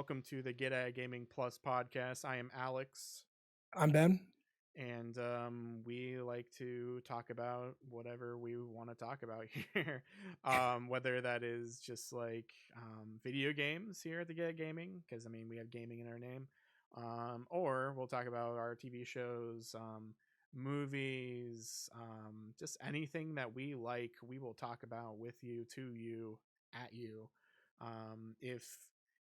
welcome to the Get At Gaming Plus podcast. I am Alex, I'm Ben. and we like to talk about whatever we want to talk about here. Whether that is just like video games here at the Get At Gaming, because I mean, we have gaming in our name, or we'll talk about our TV shows, movies, just anything that we like, we will talk about with you, to you, at you. If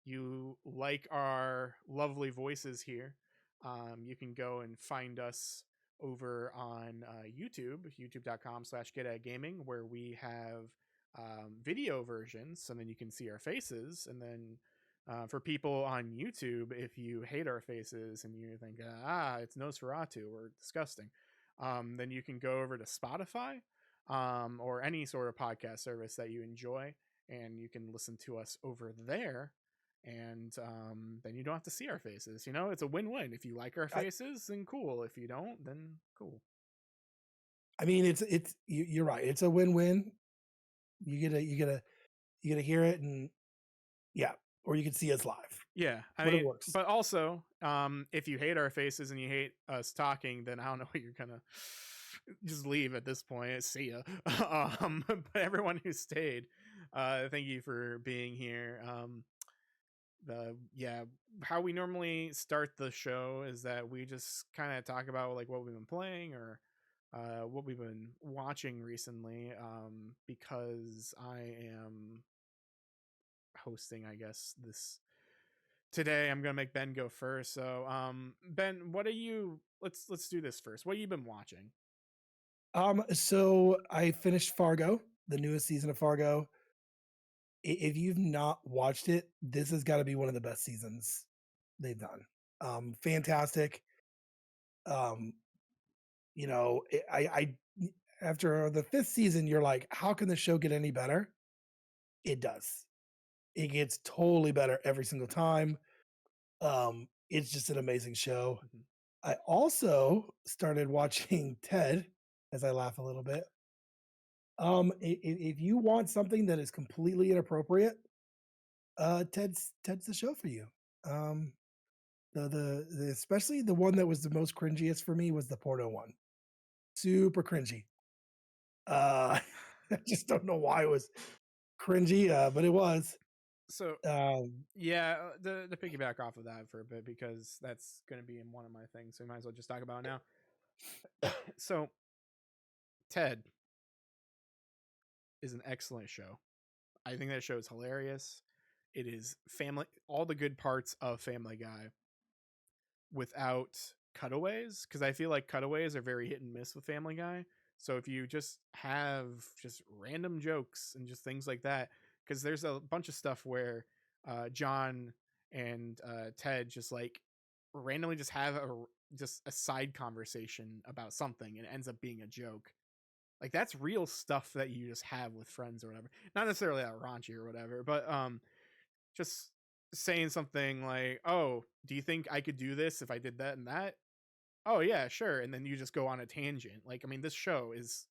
you like our lovely voices here, you can go and find us over on YouTube, youtube.com/slash gaming, where we have video versions. So then you can see our faces. And then for people on YouTube, if you hate our faces and you think, it's Nosferatu or disgusting, then you can go over to Spotify or any sort of podcast service that you enjoy, and you can listen to us over there. And then you don't have to see our faces. You know, it's a win-win. If you like our I, faces, then cool. If you don't, then cool. I mean, you're right. It's a win-win. You get to hear it, and yeah, or you can see us live. Yeah, I Whatever mean, works. but also, if you hate our faces and you hate us talking, then I don't know what you're gonna just leave at this point. See ya. But everyone who stayed, thank you for being here. Yeah, how we normally start the show is that we just kind of talk about like what we've been playing or what we've been watching recently, because I am hosting, I guess, this today. I'm gonna make Ben go first. So Ben, what are you, let's do this first. What have you been watching? So I finished Fargo, the newest season of Fargo. If you've not watched it, this has got to be one of the best seasons they've done. Fantastic. Um, I after the fifth season, you're like, how can the show get any better? It does. It gets totally better every single time. It's just an amazing show. Mhm. I also started watching Ted, as I laugh a little bit. If you want something that is completely inappropriate, Ted's the show for you. Um, the especially the one that was the most cringiest for me was the porno one. Super cringy. I just don't know why it was cringy, but it was. So Um, yeah, the piggyback off of that for a bit, because that's gonna be in one of my things, so we might as well just talk about it now. So Ted is an excellent show. I think that show is hilarious. It is family, all the good parts of Family Guy without cutaways, because I feel like cutaways are very hit and miss with Family Guy. So if you just have just random jokes and just things like that, because there's a bunch of stuff where John and Ted just like randomly just have a side conversation about something and it ends up being a joke. Like that's real stuff that you just have with friends or whatever. Not necessarily that raunchy or whatever, but just saying something like, "Oh, do you think I could do this if I did that and that?" "Oh yeah, sure." And then you just go on a tangent. Like, I mean, this show is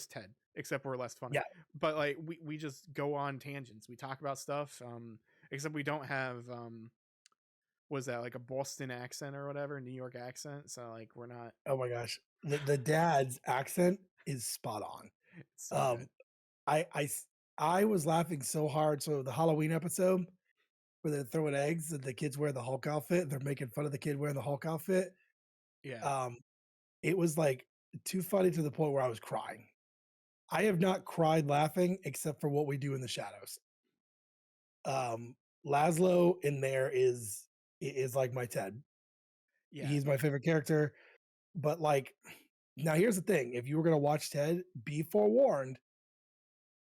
Ted, except we're less funny. yeah. But like we just go on tangents. We talk about stuff. Except we don't have was that like a Boston accent or whatever, New York accent. So like we're not. Oh my gosh, the dad's accent is spot on. It's so good. Um, I I s- I was laughing so hard. So the Halloween episode where they're throwing eggs and the kids wear the Hulk outfit, they're making fun of the kid wearing the Hulk outfit. Yeah. Um, it was like too funny to the point where I was crying. I have not cried laughing except for What We Do in the Shadows. Um, Laszlo in there is like my Ted. Yeah. He's my favorite character. But like, now here's the thing: if you were gonna watch Ted, be forewarned,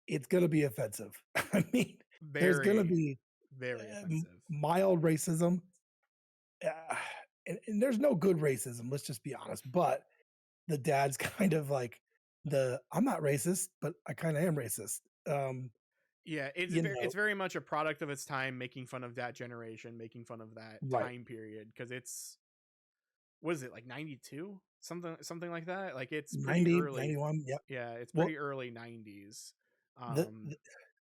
it's gonna be offensive. I mean, there's gonna Very, be very offensive. mild racism, uh, and there's no good racism. Let's just be honest. But the dad's kind of like I'm not racist, but I kind of am racist. Yeah, You know, it's very much a product of its time, making fun of that generation, making fun of that right? time period, because it's, what is it, like 92, something like that. Like it's pretty 90, early. 91. Yep. Yeah, it's Well, pretty early 90s. the um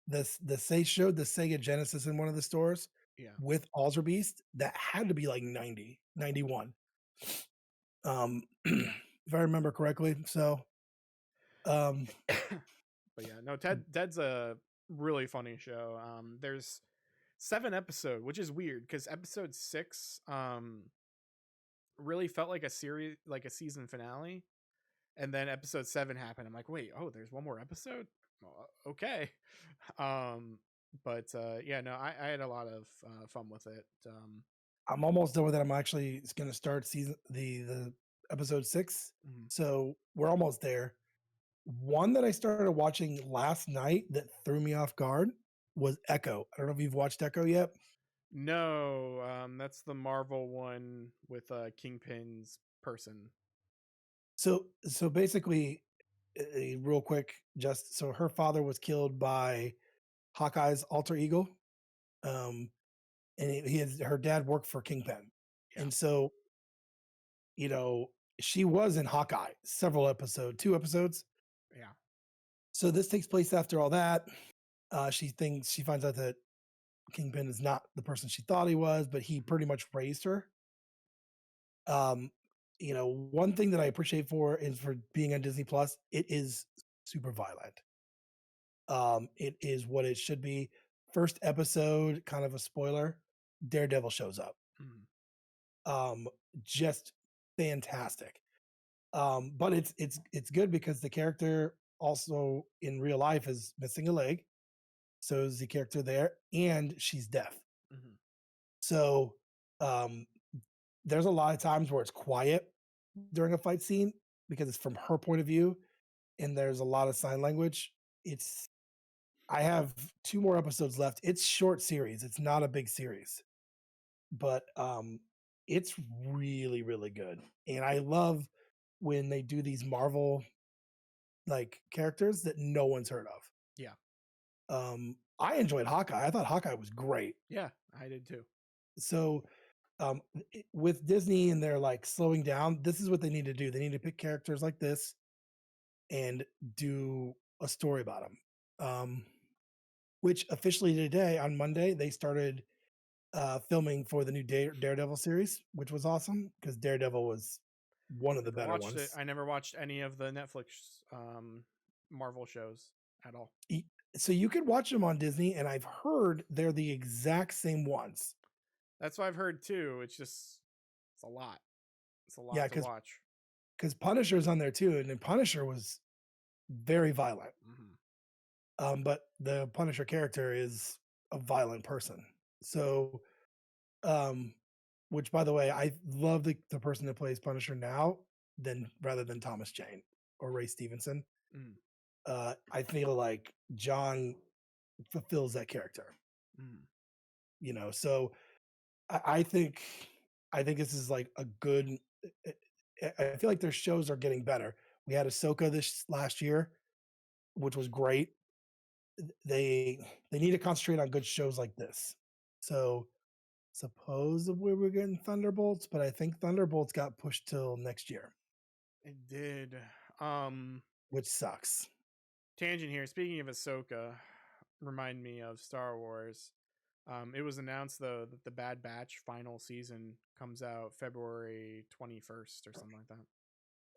the they showed the Sega Genesis in one of the stores. Yeah. with Alter Beast that had to be like 90, 91. Yeah. If I remember correctly. So, um, But yeah, no, Ted's a really funny show. There's 7 episode, which is weird because episode 6 really felt like a series, like a season finale, and then episode 7 happened. I'm like, wait, oh, there's one more episode. Okay. um but yeah, no, I had a lot of fun with it. I'm almost done with it. I'm actually going to start season the episode 6. Mhm. So we're almost there. One that I started watching last night that threw me off guard was Echo. I don't know if you've watched Echo yet. No, that's the Marvel one with Kingpin's person. So basically, real quick, just so her father was killed by Hawkeye's alter ego, um, and he had her dad worked for Kingpin, Yeah. and so you know she was in Hawkeye several episodes, 2 episodes. Yeah. So this takes place after all that. She finds out that Kingpin is not the person she thought he was, but he Mhm. pretty much raised her. Um, one thing that I appreciate for is for being on Disney Plus, it is super violent. It is what it should be. First episode, kind of a spoiler, Daredevil shows up. Mhm. Um, just fantastic. But it's good because the character also in real life is missing a leg. So is the character there, and she's deaf. Mhm. So um, there's a lot of times where it's quiet during a fight scene because it's from her point of view, and there's a lot of sign language. It's I have 2 more episodes left. It's short series. It's not a big series, but it's really really good. And I love when they do these Marvel like characters that no one's heard of. Yeah. I enjoyed Hawkeye. I thought Hawkeye was great. Yeah, I did too. So with Disney and they're like slowing down, this is what they need to do. They need to pick characters like this and do a story about them. Which officially today on Monday they started filming for the new Daredevil series, which was awesome because Daredevil was one of the Never better watched it. ones. I never watched any of the Netflix Marvel shows at all. E- So you could watch them on Disney, and I've heard they're the exact same ones. That's what I've heard too. It's a lot. It's a Yeah, lot to because watch. Punisher's on there too, and then Punisher was very violent. Mhm. But the Punisher character is a violent person. So, um, which by the way, I love the person that plays Punisher now than rather than Thomas Jane or Ray Stevenson. Mhm. I feel like John fulfills that character, Mhm. so I think this is like a good. I feel like their shows are getting better. We had Ahsoka this last year, which was great. They they need to concentrate on good shows like this. So supposedly we're getting Thunderbolts, but I think Thunderbolts got pushed till next year, It did. Um, which sucks. Tangent here. Speaking of Ahsoka, remind me of Star Wars. It was announced though that the Bad Batch final season comes out February 21st or something like that.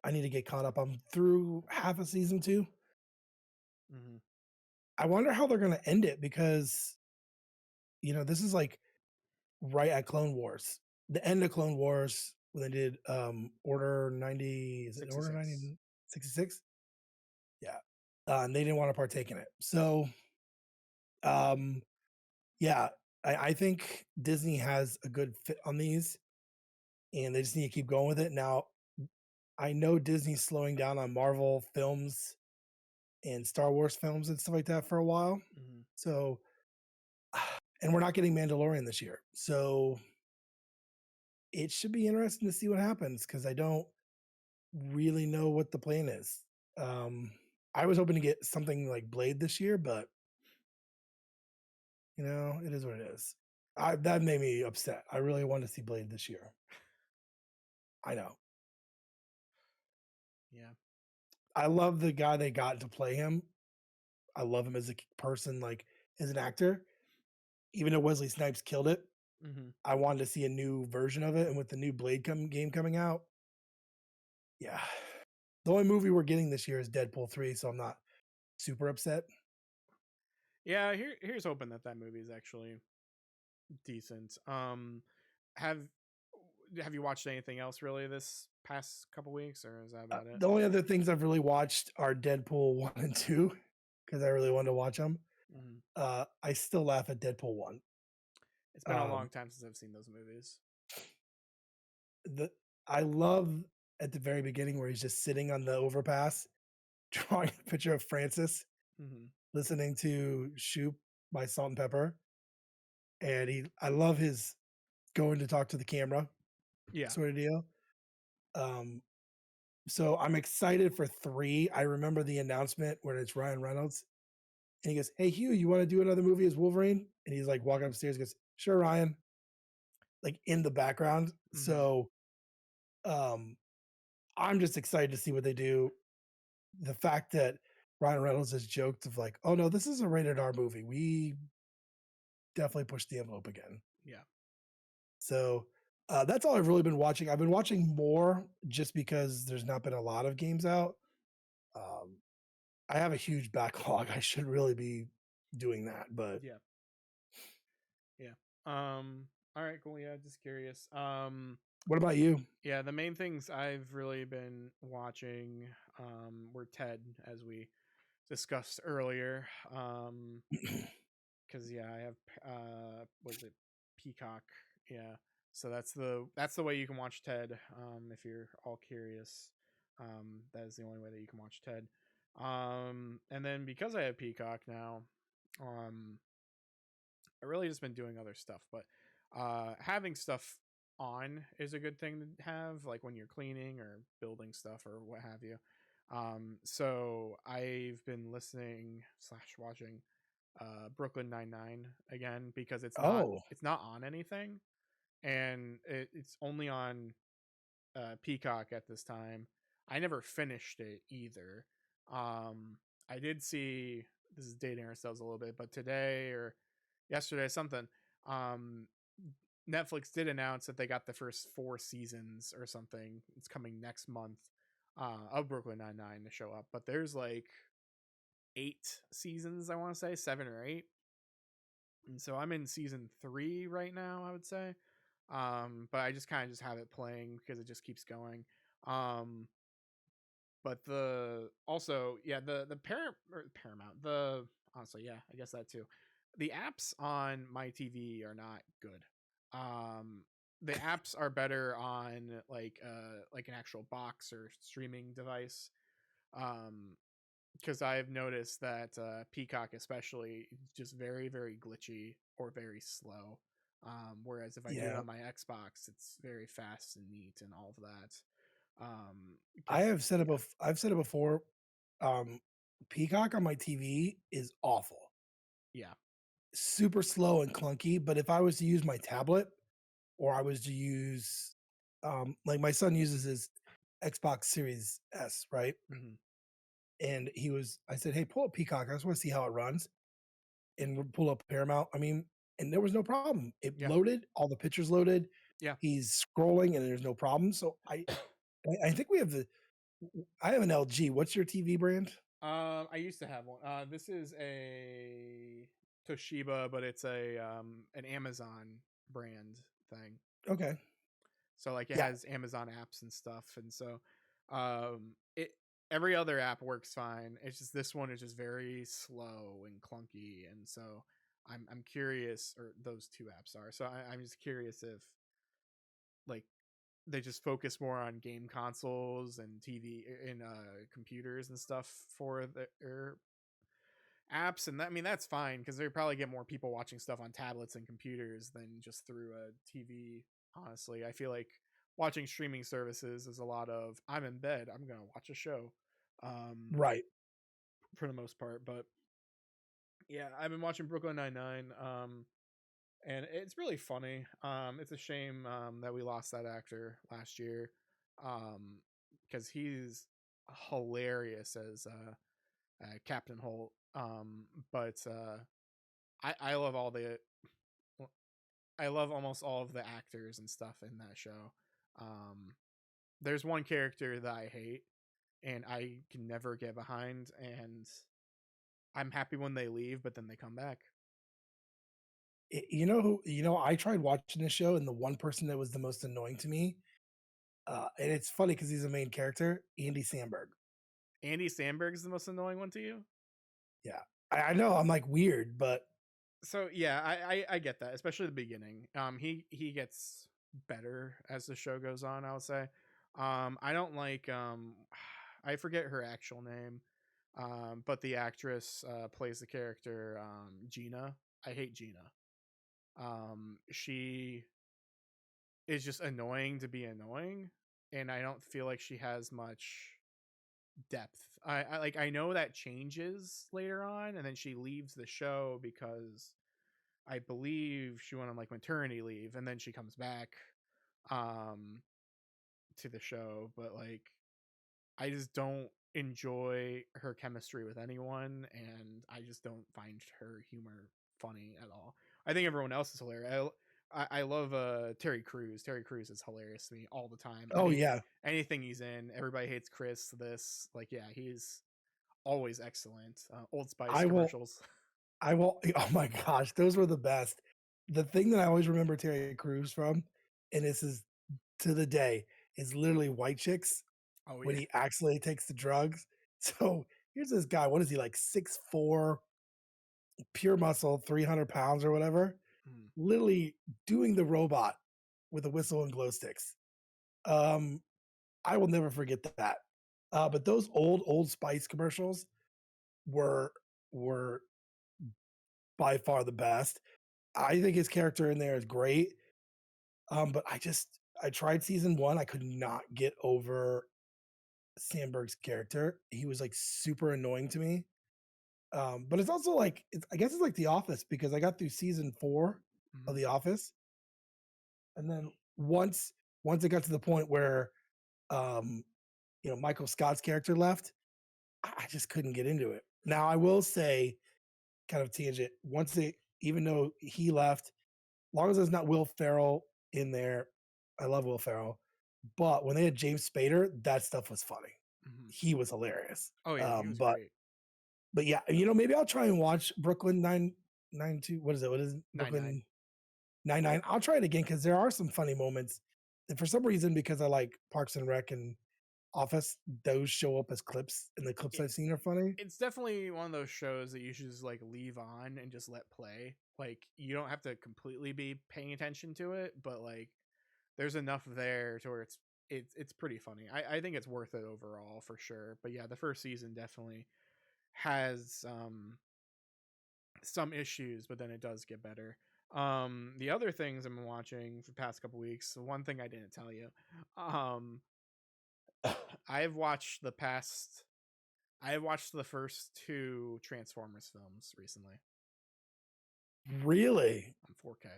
I need to get caught up. I'm through half of season 2. Hmm. I wonder how they're going to end it because this is like right at Clone Wars. The end of Clone Wars when they did Order 90, is it Order 66. 9066? Yeah. And they didn't want to partake in it. So, um yeah, I think Disney has a good fit on these and they just need to keep going with it. Now, I know Disney's slowing down on Marvel films and Star Wars films and stuff like that for a while. Hmm. So, and we're not getting Mandalorian this year. So, it should be interesting to see what happens because I don't really know what the plan is. Um, I was hoping to get something like Blade this year, but it is what it is. That made me upset. I really wanted to see Blade this year. I know. Yeah. I love the guy they got to play him. I love him as a person, like as an actor. Even though Wesley Snipes killed it, Hmm. I wanted to see a new version of it, and with the new game coming out, yeah. The only movie we're getting this year is Deadpool 3, so I'm not super upset. Yeah, here's hoping that that movie is actually decent. Have have you watched anything else really this past couple weeks, or is that about it? The only other things I've really watched are Deadpool 1 and 2 because I really wanted to watch them. Hmm. I still laugh at Deadpool 1. It's been a long Um, time since I've seen those movies. the I love at the very beginning where he's just sitting on the overpass drawing a picture of Francis Hmm. listening to Shoop by Salt and Pepper, and I love his going to talk to the camera Yeah. sort of deal. Um, so I'm excited for 3. I remember the announcement when it's Ryan Reynolds, and he goes, "Hey Hugh, you want to do another movie as Wolverine?" And he's like walking upstairs, goes, "Sure, Ryan." Like in the background. Hmm. So um, I'm just excited to see what they do. The fact that Ryan Reynolds has joked of like, "Oh no, this is a rated R movie. We definitely pushed the envelope again." Yeah. So that's all I've really been watching. I've been watching more just because there's not been a lot of games out. Um, I have a huge backlog. I should really be doing that, but Yeah. Yeah. Um. All right. Cool. Yeah. Just curious. what about you? Yeah. The main things I've really been watching were Ted, as we discussed earlier. Because yeah, I have was it Peacock? Yeah. So that's the way you can watch Ted. If you're all curious, that is the only way that you can watch Ted. And then because I have Peacock now, um, I really just been doing other stuff, but having stuff on is a good thing to have, like when you're cleaning or building stuff or what have you. So I've been listening slash watching Brooklyn 99 again because Oh, it's not on anything, and it's only on Peacock at this time. I never finished it either. I did see, this is dating ourselves a little bit, but today or yesterday something, um, Netflix did announce that they got the first 4 seasons or something. It's coming next month of Brooklyn Nine Nine to show up, but there's like 8 seasons. I want to say 7 or 8, and so I'm in season 3 right now, I would say. But I just kind of just have it playing because it just keeps going. Um, but the also yeah the Paramount, the honestly, yeah, I guess that too. The apps on my TV are not good. Um, the apps are better on like an actual box or streaming device. Um, because I've noticed that Peacock especially is just very very glitchy or very slow. Whereas if I do it yeah. on my Xbox, it's very fast and neat and all of that. I Because have said it I've said it before. Um, Peacock on my TV is awful. yeah. Super slow and clunky, but if I was to use my tablet or I was to use like my son uses his Xbox Series S, right? Hmm. And I said, "Hey, pull up Peacock. I just want to see how it runs." And we'll pull up Paramount. I mean, and there was no problem. It Yeah. loaded, all the pictures loaded. Yeah. He's scrolling and there's no problem. So I think we have I have an LG. What's your TV brand? I used to have one. This is a Toshiba, but it's a an Amazon brand thing. Okay. So like it Yeah. has Amazon apps and stuff, and so it every other app works fine. It's just this one is just very slow and clunky, and so I'm curious, or those two apps are. So I'm just curious if like they just focus more on game consoles and TV and computers and stuff for their apps, and that, I mean that's fine because they probably get more people watching stuff on tablets and computers than just through a TV. Honestly, I feel like watching streaming services is a lot of I'm in bed, I'm gonna watch a show, um, Right. for the most part. But yeah, I've been watching Brooklyn Nine Nine, and it's really funny. It's a shame that we lost that actor last year, because he's hilarious as Captain Holt. But I love all the I love almost all of the actors and stuff in that show. Um, there's one character that I hate and I can never get behind, and I'm happy when they leave, but then they come back. You know who? You know, I tried watching this show, and the one person that was the most annoying to me, and it's funny because he's a main character, Andy Samberg. Andy Samberg is the most annoying one to you. Yeah, I know I'm like weird, but So yeah, I get that, especially the beginning. He gets better as the show goes on. I would say. I don't like I forget her actual name, but the actress plays the character Gina. I hate Gina. She is just annoying to be annoying, and I don't feel like she has much depth. I like I know that changes later on, and then she leaves the show because I believe she went on like maternity leave, and then she comes back um to the show, but like I just don't enjoy her chemistry with anyone, and I just don't find her humor funny at all. I think everyone else is hilarious. I love Terry Crews. Terry Crews is hilarious to me all the time. oh yeah, Anything he's in, everybody hates Chris. This like yeah, he's always excellent. Old Spice I will, commercials. I will. Oh my gosh, those were the best. The thing that I always remember Terry Crews from, and this is to the day, is literally White Chicks Oh when yeah. he actually takes the drugs. So here's this guy. What is he like? 6'4", pure muscle, 300 pounds or whatever. Mm, Literally doing the robot with a whistle and glow sticks. Um, I will never forget that. But those Old Spice commercials were were by far the best. I think his character in there is great. But I tried season one. I could not get over Sandberg's character. He was like super annoying to me. But it's also like I guess it's like The Office because I got through season four of mhm. The Office, and then once it got to the point where um, Michael Scott's character left, I just couldn't get into it. Now I will say, kind of tangent. Once they, even though he left, long as there's not Will Ferrell in there, I love Will Ferrell. But when they had James Spader, that stuff was funny. Mhm. He was hilarious. Oh yeah, he was But great. yeah, maybe I'll try and watch Brooklyn 992. What is it? What is it? 9-9. Brooklyn 99. I'll try it again because there are some funny moments. And for some reason, because I like Parks and Rec and Office, those show up as clips, and the clips It, I've seen are funny. it's definitely one of those shows that you should just like leave on and just let play. Like you don't have to completely be paying attention to it, but like there's enough there to where it's pretty funny. I think it's worth it overall for sure. But yeah, the first season definitely has some issues, but then it does get better. The other things I'm watching for the past couple weeks, the one thing I didn't tell you, um, I've watched the past. I have watched the first two Transformers films recently Really? on 4K.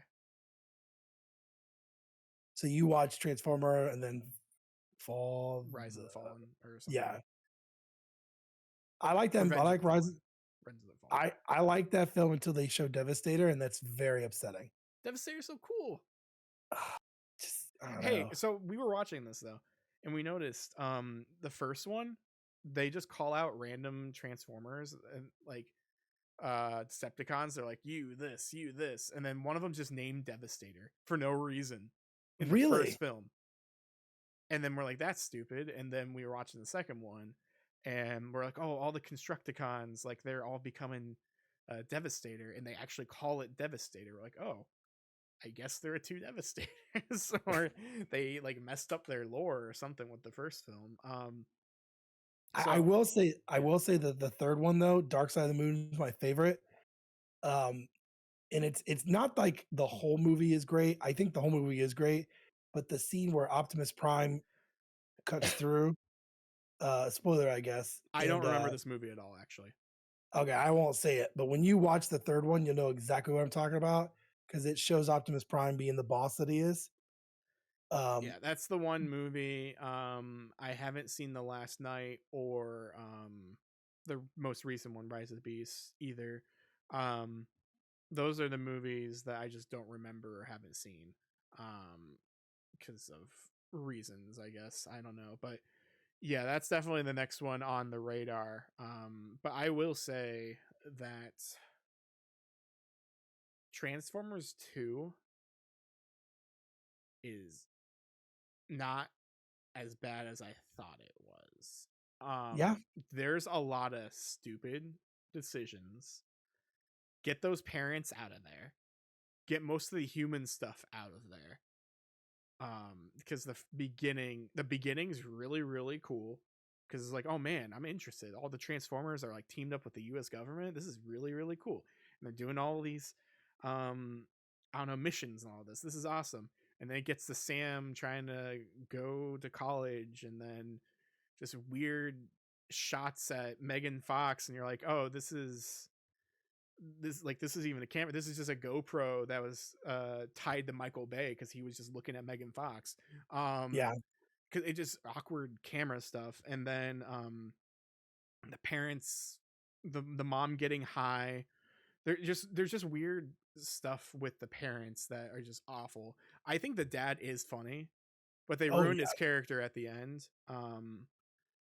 So you watch Transformer and then Fall Rise of the the Fallen or something, yeah. I like them. I Revenge of like the Rise. Fallen, Revenge of the Fallen. I like that film until they show Devastator, and that's very upsetting. Devastator's so cool. Just I don't Hey, know. so we were watching this though, and we noticed the first one, they just call out random Transformers and like Decepticons. They're like, you this, and then one of them just named Devastator for no reason in the Really? first film. And then we're like, that's stupid. And then we were watching the second one, and we're like, oh, all the Constructicons, like they're all becoming Devastator, and they actually call it Devastator. We're like, oh, I guess there are two Devastators, or they like messed up their lore or something with the first film. I So will say yeah, that the third one though, Dark Side of the Moon is my favorite. Um, and it's not like the whole movie is great. I think the whole movie is great, but the scene where Optimus Prime cuts through, spoiler, I guess. I don't And remember this movie at all, actually. okay, I won't say it, but when you watch the third one, you'll know exactly what I'm talking about because it shows Optimus Prime being the boss that he is. Um, Yeah, that's the one movie. I haven't seen The Last Night or the most recent one, Rise of the Beast, either. Um, those are the movies that I just don't remember or haven't seen, because of reasons, I guess. I don't know, but yeah, that's definitely the next one on the radar. But I will say that Transformers 2 is not as bad as I thought it was. Yeah, There's a lot of stupid decisions. Get those parents out of there. Get most of the human stuff out of there. Because the beginning's really cool, because it's like, oh man, I'm interested. All the Transformers are like teamed up with the US government. This is really cool, and they're doing all these I don't know, missions and all this is awesome. And then it gets to Sam trying to go to college, and then just weird shots at Megan Fox, and you're like, oh, this is even a camera. This is just a GoPro that was tied to Michael Bay because he was just looking at Megan Fox. yeah, Because it just awkward camera stuff, and then the parents, the mom getting high. There's just weird stuff with the parents that are just awful. I think the dad is funny, but they oh ruined yeah, his character at the end.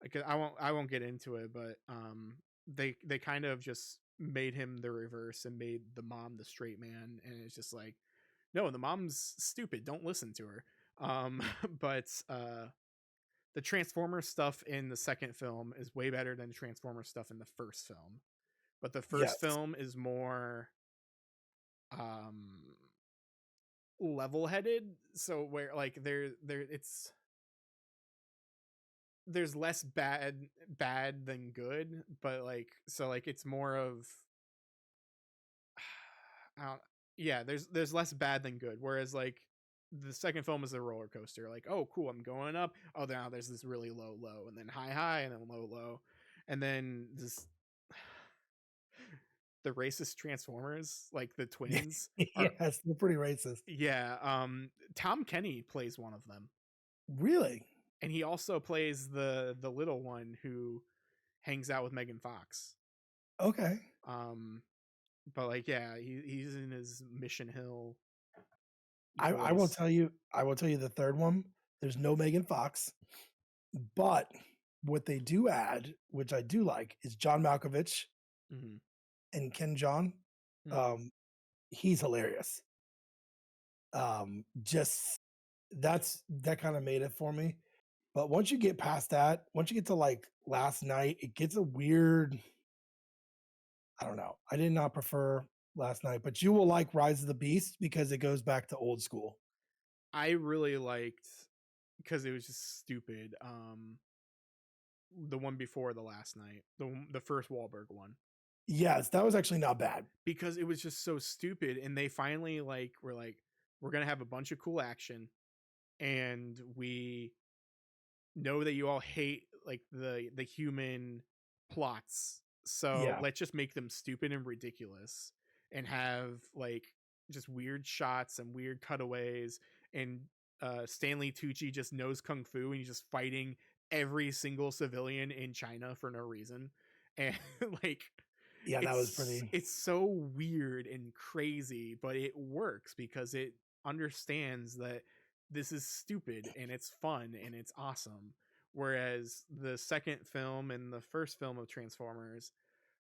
Like I won't get into it, but they kind of just made him the reverse and made the mom the straight man, and it's just like, no, the mom's stupid, don't listen to her. But the Transformer stuff in the second film is way better than the Transformer stuff in the first film, but the first yes, film is more um level-headed, so where like there it's there's less bad than good, but like, so like it's more of I don't, yeah, there's less bad than good, whereas like the second film is a roller coaster. Like, oh cool, I'm going up, oh now there's this really low, and then high, and then low, and then this the racist Transformers, like the twins are, yes, they're pretty racist. yeah. Tom Kenny plays one of them, Really? and he also plays the little one who hangs out with Megan Fox. Okay. Um, but like, yeah, he's in his Mission Hill I will voice. tell you, I will tell you the third one. There's no Megan Fox, but what they do add, which I do like, is John Malkovich Mm-hmm. and Ken John. Mm-hmm. Um, he's hilarious. Just that kind of made it for me. But once you get past that, once you get to like last night, it gets a weird. I don't know. I did not prefer last night, but you will like Rise of the Beast because it goes back to old school. I really liked, because it was just stupid. The one before the last night, the first Wahlberg one, Yes, that was actually not bad. because it was just so stupid, and they finally like were like, we're gonna have a bunch of cool action, and we know that you all hate like the human plots, so Yeah, let's just make them stupid and ridiculous, and have like just weird shots and weird cutaways, and Stanley Tucci just knows kung fu, and he's just fighting every single civilian in China for no reason, and like yeah, that was pretty. it's so weird and crazy, but it works because it understands that this is stupid and it's fun and it's awesome. Whereas the second film and the first film of Transformers,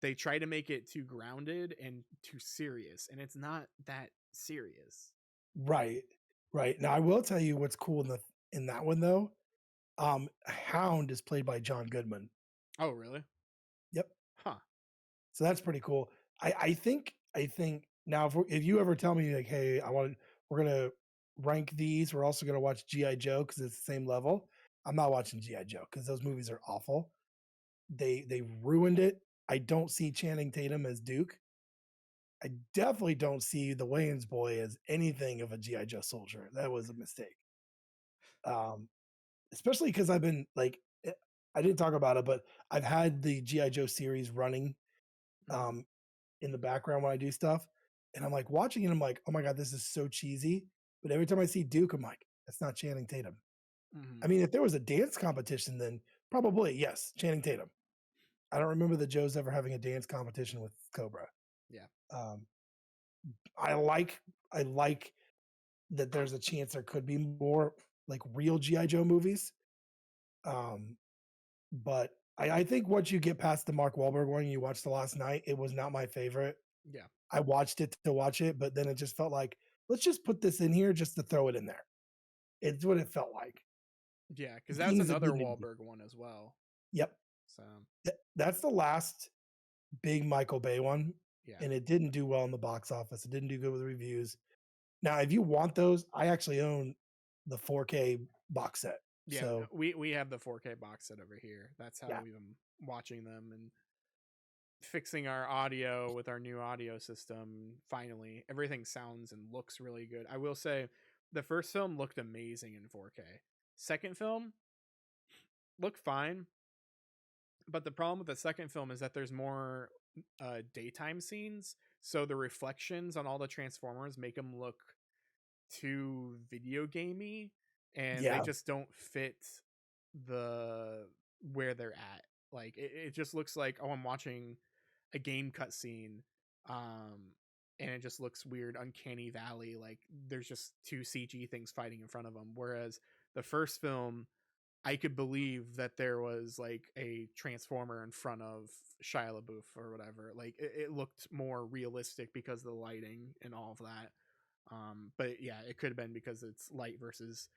they try to make it too grounded and too serious, and it's not that serious. Right, right. Now I will tell you what's cool in that one though. Hound is played by John Goodman. Oh, really? Yep. Huh. So that's pretty cool. I think now if you ever tell me like, hey, we're gonna rank these, we're also gonna watch GI Joe because it's the same level. I'm not watching GI Joe because those movies are awful. They ruined it. I don't see Channing Tatum as Duke. I definitely don't see the Wayans boy as anything of a GI Joe soldier. That was a mistake. Um, Especially because I've been like, I didn't talk about it, but I've had the GI Joe series running Mm-hmm. um, in the background when I do stuff, and I'm like watching it. I'm like, oh my god, this is so cheesy. But every time I see Duke, I'm like, that's not Channing Tatum. Mm-hmm. I mean, if there was a dance competition, then probably yes, Channing Tatum. I don't remember the Joes ever having a dance competition with Cobra. Yeah. Um, I like I like that there's a chance there could be more like real GI Joe movies. Um, but I think once you get past the Mark Wahlberg one, you watched the last night. It was not my favorite. Yeah, I watched it to watch it, but then it just felt like let's just put this in here just to throw it in there. It's what it felt like. yeah, because that's Things that another didn't need to be. Wahlberg one as well. Yep. So That's the last big Michael Bay one, yeah, and it didn't do well in the box office. It didn't do good with reviews. Now, if you want those, I actually own the 4K box set. yeah. No, So we have the 4K box set over here. That's how yeah, we've been watching them and fixing our audio with our new audio system. Finally, everything sounds and looks really good. I will say, the first film looked amazing in 4K. Second film looked fine, but the problem with the second film is that there's more daytime scenes, so the reflections on all the transformers make them look too video gamey, and they yeah, just don't fit the where they're at. Like it just looks like, oh, I'm watching a game cutscene, um, and it just looks weird, uncanny valley. Like there's just two CG things fighting in front of them. Whereas the first film, I could believe that there was like a transformer in front of Shia LaBeouf or whatever. Like it looked more realistic because of the lighting and all of that. But yeah, it could have been because it's light versus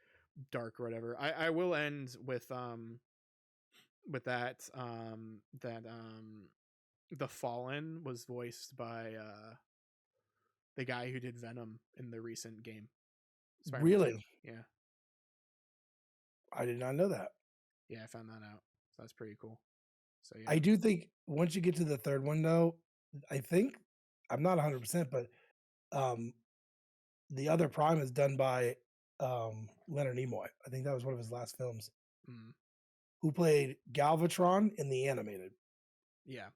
dark or whatever. I will end with that the Fallen was voiced by the guy who did Venom in the recent game, Spider-Man 2. really, Yeah. I did not know that. Yeah, I found that out. So that's pretty cool. So I yeah. do think once you get to the third one, though, I think I'm not 100%, but um, the other Prime is done by Leonard Nimoy. I think that was one of his last films. Mm, Who played Galvatron in the animated? yeah.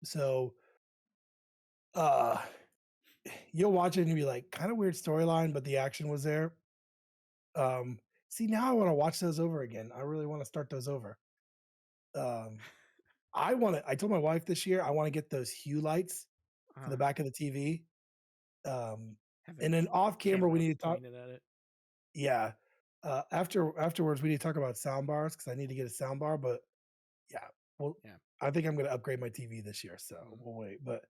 So uh, you'll watch it and you'll be like, kind of weird storyline, but the action was there. Um, See, now I want to watch those over again. I really want to start those over. Um, I told my wife this year, I want to get those hue lights for the Uh, back of the TV. Um, have a and then off camera, we camera need to talk. pointed at it. Yeah. Afterwards, we need to talk about sound bars because I need to get a sound bar. But yeah, well, Yeah. I think I'm going to upgrade my TV this year, so Mm. we'll wait. But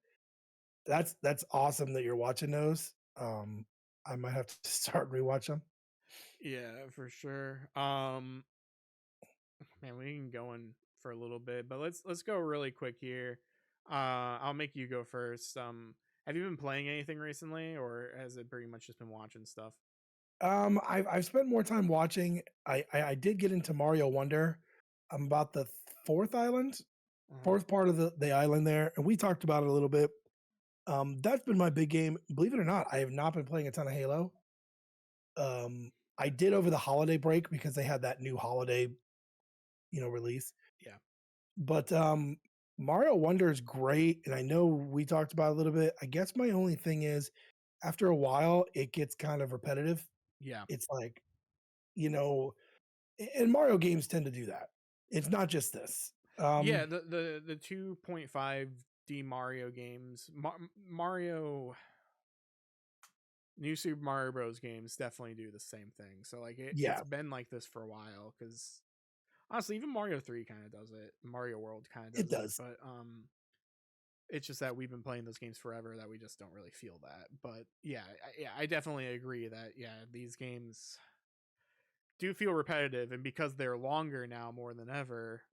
that's awesome that you're watching those. I might have to start rewatch them. Yeah, for sure. Man, we can go in for a little bit, but let's go really quick here. I'll make you go first. Have you been playing anything recently, or has it pretty much just been watching stuff? I've spent more time watching. I did get into Mario Wonder. I'm about the fourth island, Uh-huh. fourth part of the island there, and we talked about it a little bit. That's been my big game. Believe it or not, I have not been playing a ton of Halo. I did over the holiday break because they had that new holiday, release. Yeah. But Mario Wonder is great, and I know we talked about it a little bit. I guess my only thing is, after a while, it gets kind of repetitive. Yeah. It's like, you know, and Mario games tend to do that. It's not just this. Yeah, the 2.5D Mario games, Mario New Super Mario Bros. Games definitely do the same thing. So like it's Yeah, been like this for a while because honestly, even Mario 3 kind of does it. Mario World kind of it does it, does. but it's just that we've been playing those games forever that we just don't really feel that. But yeah, I definitely agree that yeah, these games do feel repetitive, and because they're longer now more than ever,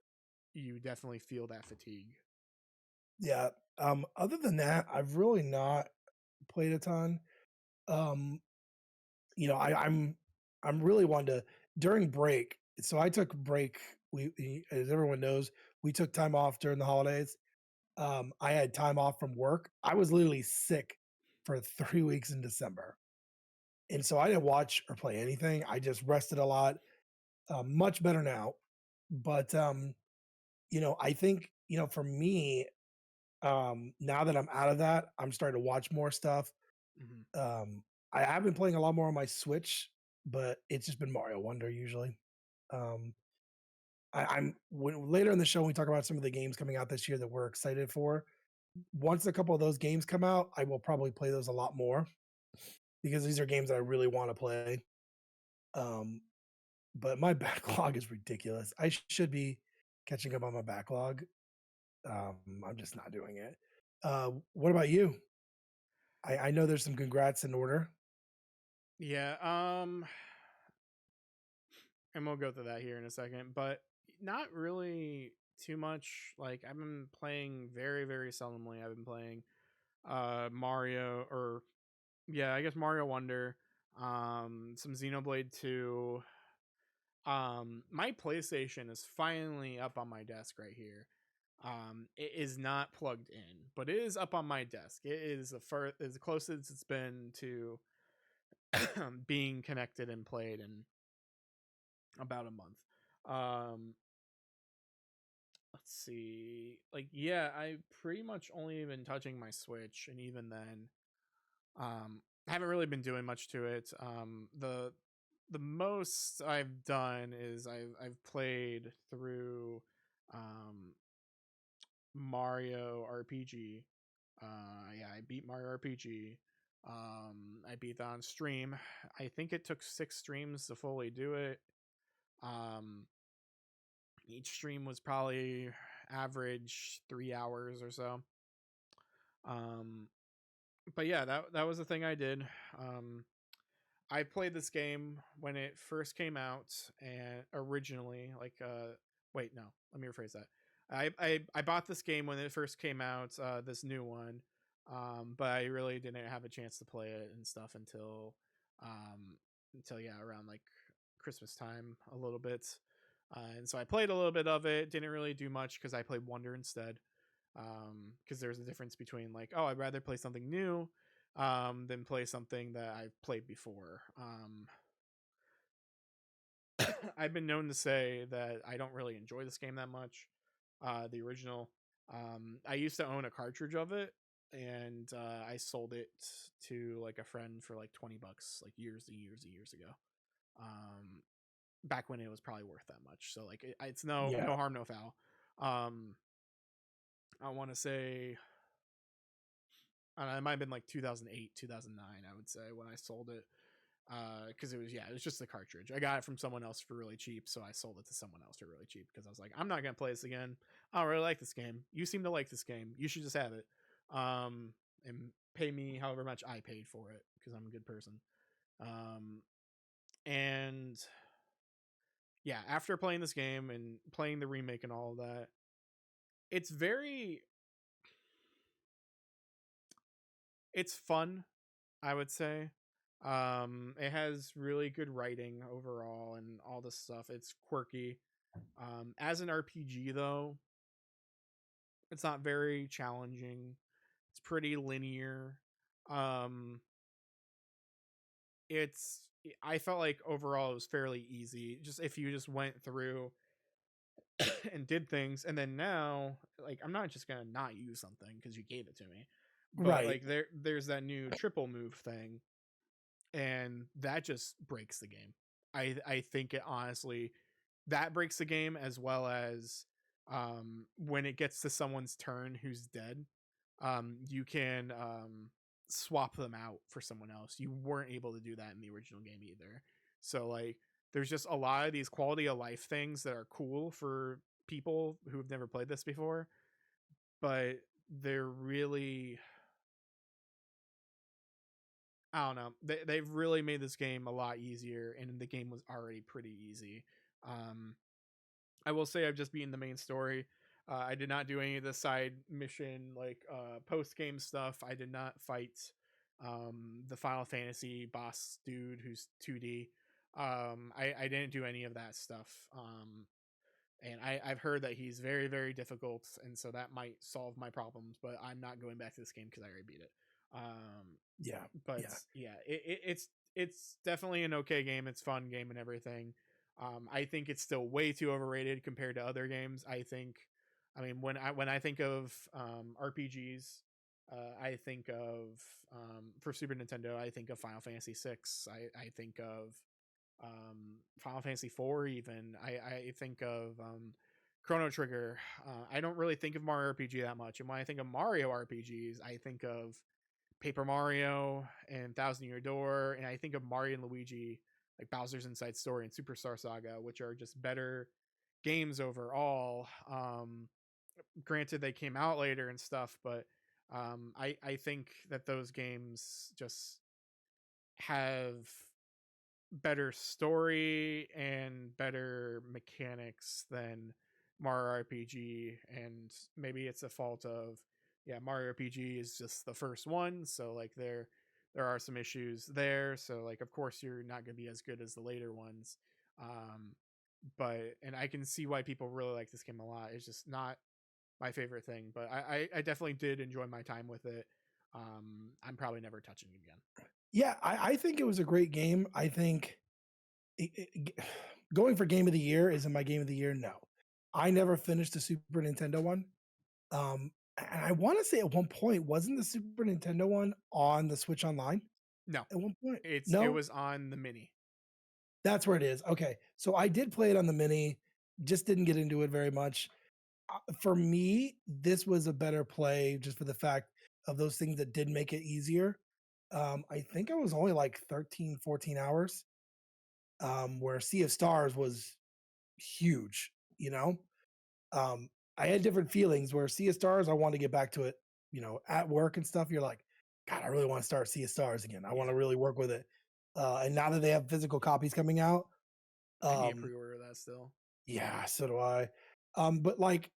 you definitely feel that fatigue. Yeah. Other than that, I've really not played a ton. Um, I'm really wanting to during break. So I took a break. As everyone knows, we took time off during the holidays. I had time off from work. I was literally sick for 3 weeks in December, and so I didn't watch or play anything. I just rested a lot. Much better now, but I think for me, now that I'm out of that, I'm starting to watch more stuff. Mm-hmm. Um, I have been playing a lot more on my Switch, but it's just been Mario Wonder usually. Um, later in the show when we talk about some of the games coming out this year that we're excited for. once a couple of those games come out, I will probably play those a lot more because these are games that I really want to play. Um, but my backlog is ridiculous. I should be catching up on my backlog. I'm just not doing it. What about you? I know there's some congrats in order. Yeah, and we'll go through that here in a second, but not really too much. Like I've been playing very, very seldomly. I've been playing Mario or yeah, I guess Mario Wonder, some Xenoblade 2. My PlayStation is finally up on my desk right here. It is not plugged in, but it is up on my desk. It is the closest it's been to being connected and played in about a month. Um, let's see. Like, yeah, I pretty much only been touching my Switch, and even then, I haven't really been doing much to it. The most I've done is I've played through um Mario RPG. Yeah, I beat Mario RPG. I beat that on stream. I think it took 6 streams to fully do it. Um, each stream was probably average 3 hours or so. Um, but yeah, that was the thing I did. Um, I played this game when it first came out, and originally, like, wait, no, let me rephrase that. I bought this game when it first came out, this new one, but I really didn't have a chance to play it and stuff um, until yeah, around like Christmas time a little bit, and so I played a little bit of it. Didn't really do much because I played Wonder instead, because there's a difference between like, oh, I'd rather play something new than play something that I've played before. I've been known to say that I don't really enjoy this game that much. The original. I used to own a cartridge of it, and I sold it to like a friend for like $20, like years and years and years ago. Um, back when it was probably worth that much. So like it's no Yeah, harm, no foul. Um, I want to say it might have been like 2008, 2009. I would say when I sold it, because it was just the cartridge. I got it from someone else for really cheap, so I sold it to someone else for really cheap because I was like, I'm not gonna play this again. I don't really like this game. You seem to like this game. You should just have it, and pay me however much I paid for it because I'm a good person. Um, and yeah, after playing this game and playing the remake and all of that, it's very it's fun, I would say. It has really good writing overall and all this stuff. It's quirky. As an RPG though, it's not very challenging. It's pretty linear. Um, it's I felt like overall it was fairly easy. Just if you just went through and did things, and then now, like I'm not just gonna not use something because you gave it to me, but right. like there's that new triple move thing, and that just breaks the game. I think it honestly that breaks the game as well as when it gets to someone's turn who's dead, you can swap them out for someone else. You weren't able to do that in the original game either. So like there's just a lot of these quality of life things that are cool for people who have never played this before, but they're really I don't know. They've really made this game a lot easier, and the game was already pretty easy. Um, I will say I've just beaten the main story. I did not do any of the side mission like post game stuff. I did not fight the Final Fantasy boss dude who's 2D. I didn't do any of that stuff. And I've heard that he's very very difficult, and so that might solve my problems. But I'm not going back to this game because I already beat it. Yeah, But yeah. yeah, it's definitely an okay game. It's fun game and everything. I think it's still way too overrated compared to other games. I mean, when I think of RPGs, I think of for Super Nintendo, I think of Final Fantasy VI. I think of Final Fantasy IV. Even I think of Chrono Trigger. I don't really think of Mario RPG that much, and when I think of Mario RPGs, I think of Paper Mario and Thousand Year Door, and I think of Mario and Luigi, like Bowser's Inside Story and Superstar Saga, which are just better games overall. Granted, they came out later and stuff, but I think that those games just have better story and better mechanics than Mario RPG, and maybe it's a fault of, yeah, Mario RPG is just the first one, so like there are some issues there. So like of course you're not going to be as good as the later ones. Um, but and I can see why people really like this game a lot. It's just not my favorite thing, but I definitely did enjoy my time with it. I'm probably never touching it again. Yeah, I think it was a great game. I think going for game of the year isn't my game of the year. No, I never finished the Super Nintendo one. And I want to say at one point, wasn't the Super Nintendo one on the Switch Online No, at one point? it No, was on the mini. that's where it is. Okay, so I did play it on the mini, just didn't get into it very much. For me, this was a better play just for the fact of those things that did make it easier. I think I was only like 13, 14 hours, where Sea of Stars was huge, you know? Um, I had different feelings where Sea of Stars, I want to get back to it, at work and stuff. You're like, God, I really want to start Sea of Stars again. I want Yeah, to really work with it. And now that they have physical copies coming out, I need to um, pre-order that still. yeah, so do I. But like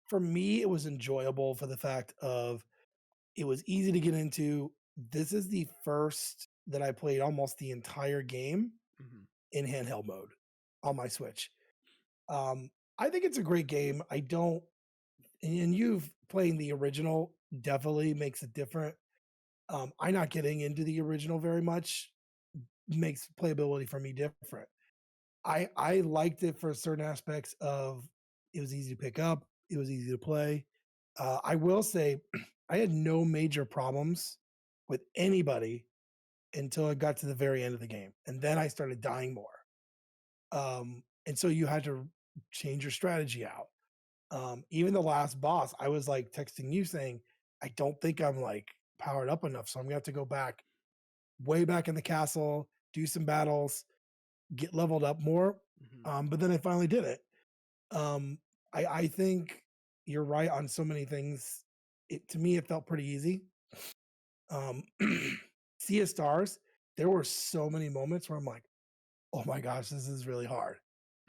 for me, it was enjoyable for the fact of it was easy to get into. This is the first that I played almost the entire game Hmm. in handheld mode on my Switch. Um, I think it's a great game. I don't, and you've playing the original definitely makes it different. I'm not getting into the original very much, makes playability for me different. I liked it for certain aspects of it was easy to pick up, it was easy to play. I will say I had no major problems with anybody until I got to the very end of the game, and then I started dying more. And so you had to change your strategy out. Even the last boss, I was like texting you saying, I don't think I'm like powered up enough. So I'm gonna have to go back way back in the castle, do some battles, get leveled up more. Hmm. But then I finally did it. Um, I think you're right on so many things. It to me, it felt pretty easy. Um, Sea of Stars, there were so many moments where I'm like, oh my gosh, this is really hard.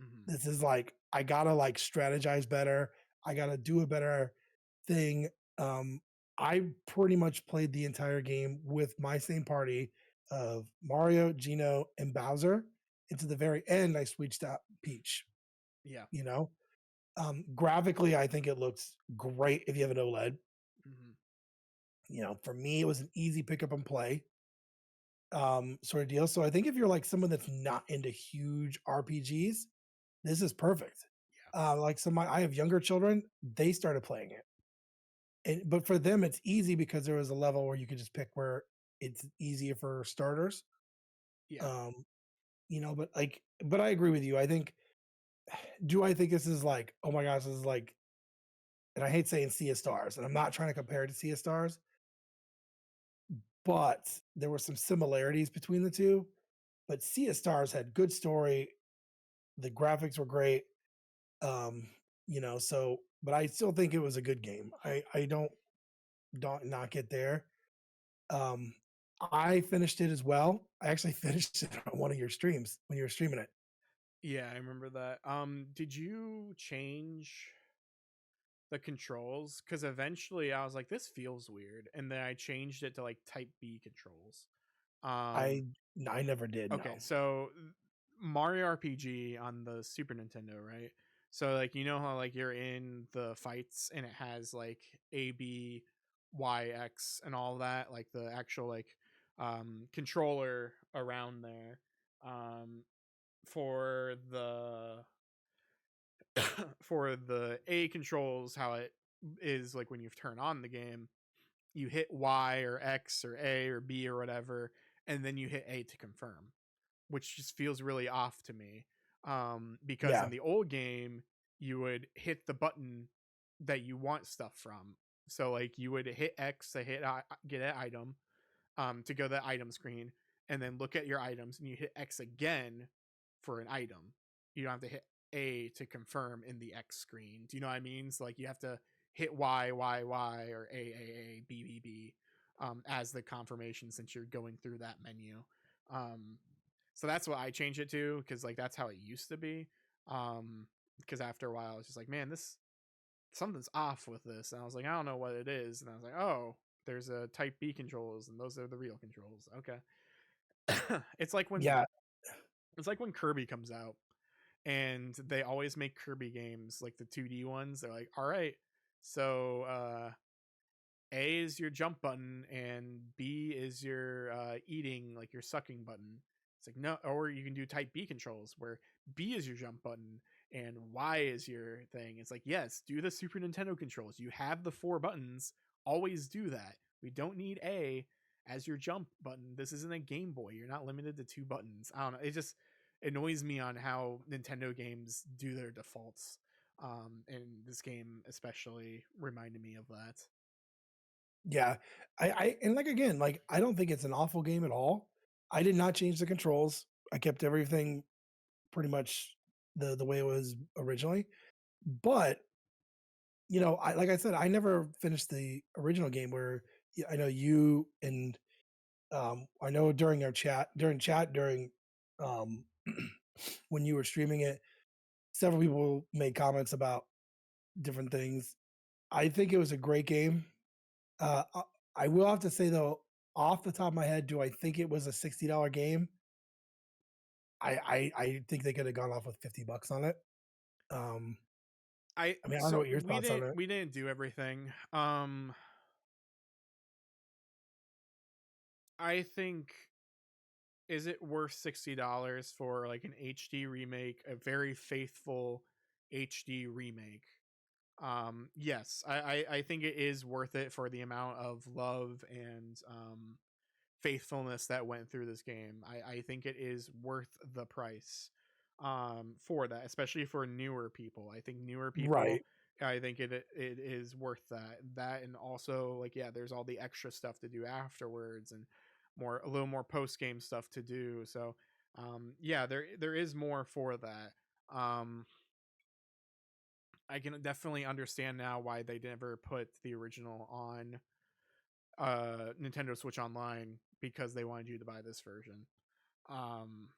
Hmm. This is like I gotta like strategize better. I gotta do a better thing. Um, I pretty much played the entire game with my same party of Mario, Gino, and Bowser. And to the very end, I switched out Peach. Yeah. You know, graphically, I think it looks great if you have an OLED. Hmm. For me, it was an easy pick up and play sort of deal. So I think if you're like someone that's not into huge RPGs, this is perfect. Yeah. Like I have younger children, they started playing it, but for them it's easy because there was a level where you could just pick where it's easier for starters. Yeah. Um, but I agree with you. I think do I think this is like, oh my gosh, this is like, and I hate saying Sea of Stars, and I'm not trying to compare it to Sea of Stars, but there were some similarities between the two. But Sea of Stars had good story, the graphics were great. Um, so but I still think it was a good game. I don't knock it there. Um, I finished it as well. I actually finished it on one of your streams when you were streaming it. Yeah, I remember that. Did you change the controls? Because eventually I was like, this feels weird, and then I changed it to like Type B controls. Um, I I never did. okay, No. so Mario RPG on the Super Nintendo, right? So like you know how like you're in the fights and it has like A B Y X and all that, like the actual like controller around there. Um for the for the A controls, how it is like when you turn on the game, you hit Y or X or A or B or whatever, and then you hit A to confirm, which just feels really off to me. Because in Yeah. the old game, you would hit the button that you want stuff from. So like you would hit X to get an item, to go to the item screen, and then look at your items, and you hit X again for an item. You don't have to hit A to confirm in the X screen. Do you know what I mean? So like you have to hit Y, Y, Y, or A, B, B, B, as the confirmation since you're going through that menu. Um, so that's what I changed it to, because like that's how it used to be. Because after a while, I was just like, man, this something's off with this, and I was like, I don't know what it is, and I was like, oh, there's a type B controls, and those are the real controls. Okay. it's like when Yeah, it's like when Kirby comes out, and they always make Kirby games like the 2D ones. They're like, all right, so A is your jump button, and B is your eating, like your sucking button. It's like, no, or you can do type B controls where B is your jump button and Y is your thing. It's like, yes, do the Super Nintendo controls. You have the 4 buttons. Always do that. We don't need A as your jump button. This isn't a Game Boy. You're not limited to 2 buttons. I don't know. It just annoys me on how Nintendo games do their defaults. And this game especially reminded me of that. yeah. I and like again, like I don't think it's an awful game at all. I did not change the controls. I kept everything pretty much the way it was originally. But I like I said, I never finished the original game where I know you and I know during um when you were streaming it, several people made comments about different things. I think it was a great game. I will have to say though, off the top of my head, do I think it was a $60 game? I think they could have gone off with $50 on it. Um, I I mean, I don't know so what your thoughts on it. we didn't do everything. I think, is it worth $60 for like an HD remake, a very faithful HD remake? Yes, I think it is worth it for the amount of love and faithfulness that went through this game. I think it is worth the price, for that, especially for newer people. I think newer people, Right. I think it is worth that, and also like, yeah, there's all the extra stuff to do afterwards, and a little more post game stuff to do. So yeah, there is more for that. um I can definitely understand now why they never put the original on Nintendo Switch Online, because they wanted you to buy this version. Um,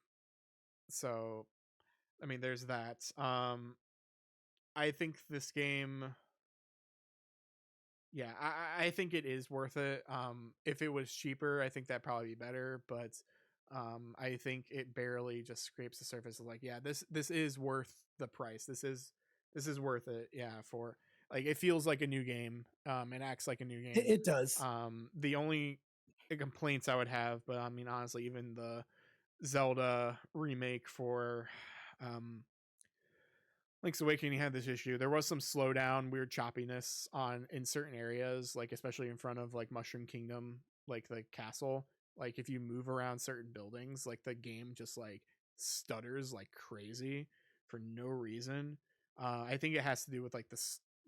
so I mean, there's that. I think this game, yeah, I think it is worth it. If it was cheaper, I think that'd probably be better. But I think it barely just scrapes the surface of like, yeah, this is worth the price. This is worth it. Yeah, for like it feels like a new game. It acts like a new It, game. it does. The only complaints I would have, but I mean, honestly, even the Zelda remake for um Link's Awakening had this issue. There was some slowdown, weird choppiness on in certain areas, like especially in front of like Mushroom Kingdom, like the castle. Like if you move around certain buildings, like the game just like stutters like crazy for no reason. I think it has to do with like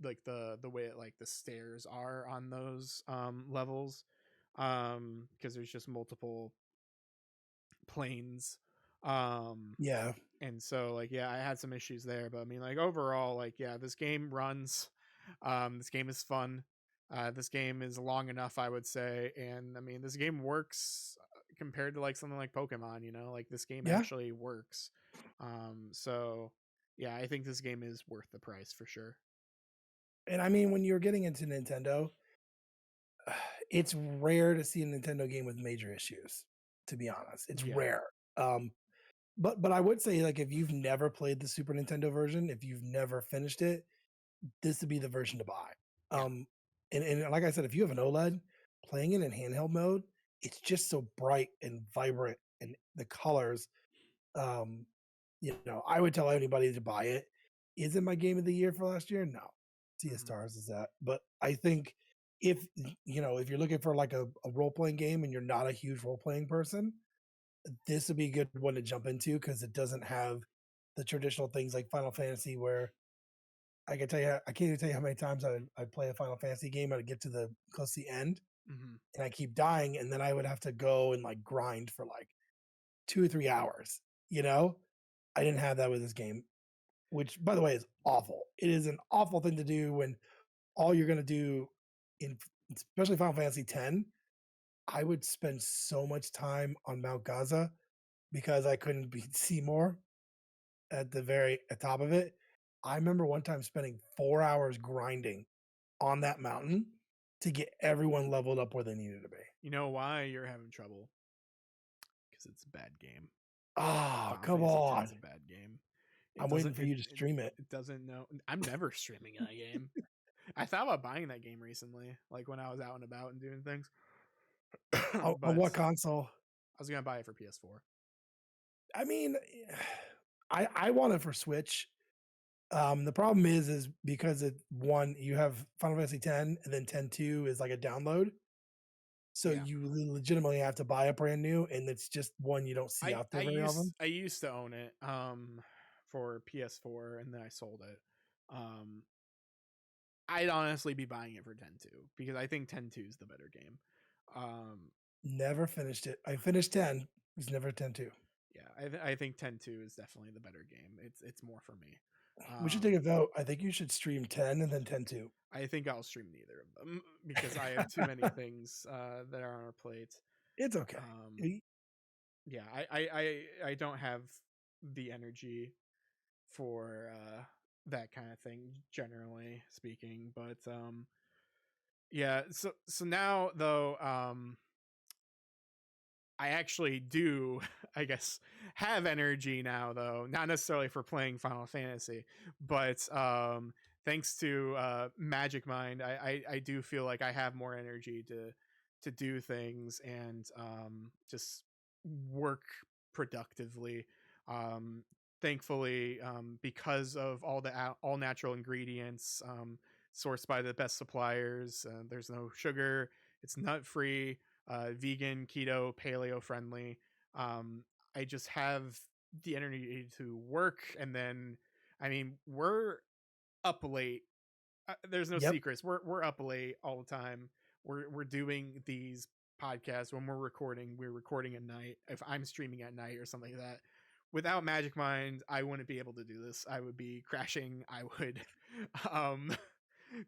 like the way it, like the stairs are on those levels, because there's just multiple planes. Um Yeah. and so like, yeah, I had some issues there, but I mean like overall, like, yeah, this game runs. This game is fun. This game is long enough, I would say, and I mean this game works, compared to like something like Pokemon, like this game Yeah. actually works. So yeah, I think this game is worth the price for sure. And I mean, when you're getting into Nintendo, it's rare to see a Nintendo game with major issues, to be honest. It's Yeah. rare. Um, but I would say, like, if you've never played the Super Nintendo version, if you've never finished it, this would be the version to buy. Yeah. Um, and like I said, if you have an OLED, playing it in handheld mode, it's just so bright and vibrant, and the colors. Um, I would tell anybody to buy it. Is it my game of the year for last year? No. Sea of Hmm. Stars is that. But I think if if you're looking for like a role playing game and you're not a huge role playing person, this would be a good one to jump into because it doesn't have the traditional things like Final Fantasy where I can tell you, I can't even tell you how many times I play a Final Fantasy game and I get to the close to the end Hmm. and I keep dying, and then I would have to go and like grind for like 2 or 3 hours. You know, I didn't have that with this game, which by the way is awful. It is an awful thing to do when all you're gonna do in especially Final Fantasy X. I would spend so much time on Mount Gaza because I couldn't beat Seymour at the very at top of it. I remember one time spending 4 hours grinding on that mountain to get everyone leveled up where they needed to be. You know why you're having trouble? Because it's a bad game. Oh, Final come Fantasy X on. is a bad game. It I'm doesn't waiting for it you to it, stream it. it doesn't know. I'm never streaming that game. I thought about buying that game recently, like when I was out and about and doing things. On But what console? I was gonna buy it for PS4. I mean, I want it for Switch. The problem is because it one you have Final Fantasy X and then 10-2 is like a download. So Yeah. you legitimately have to buy a brand new, and it's just one you don't see I out I there very used often. I used to own it for PS4 and then I sold it. Um I'd honestly be buying it for 10-2 because I think 10-2 is the better game. Um Never finished it. I finished 10. It's never 10-2. yeah, I think 10-2 is definitely the better game. It's more for me. We should take Um a vote. I think you should stream 10 and then 10-2. I think I'll stream neither of them because I have too many things that are on our plate. It's okay. Um yeah, I don't have the energy for that kind of thing generally speaking, but yeah, so now though I actually do, I guess, have energy now, though not necessarily for playing Final Fantasy, but thanks to Magic Mind, I do feel like I have more energy to do things and just work productively. Um, Thankfully, because of all the all natural ingredients sourced by the best suppliers, there's no sugar, it's nut free, vegan, keto, paleo friendly. Um, I just have the energy to work, and then, I mean, we're up late. There's no Yep. secrets. We're up late all the time. We're doing these podcasts when we're recording. We're recording at night. If I'm streaming at night or something like that. Without Magic Mind, I wouldn't be able to do this. I would be crashing. I would um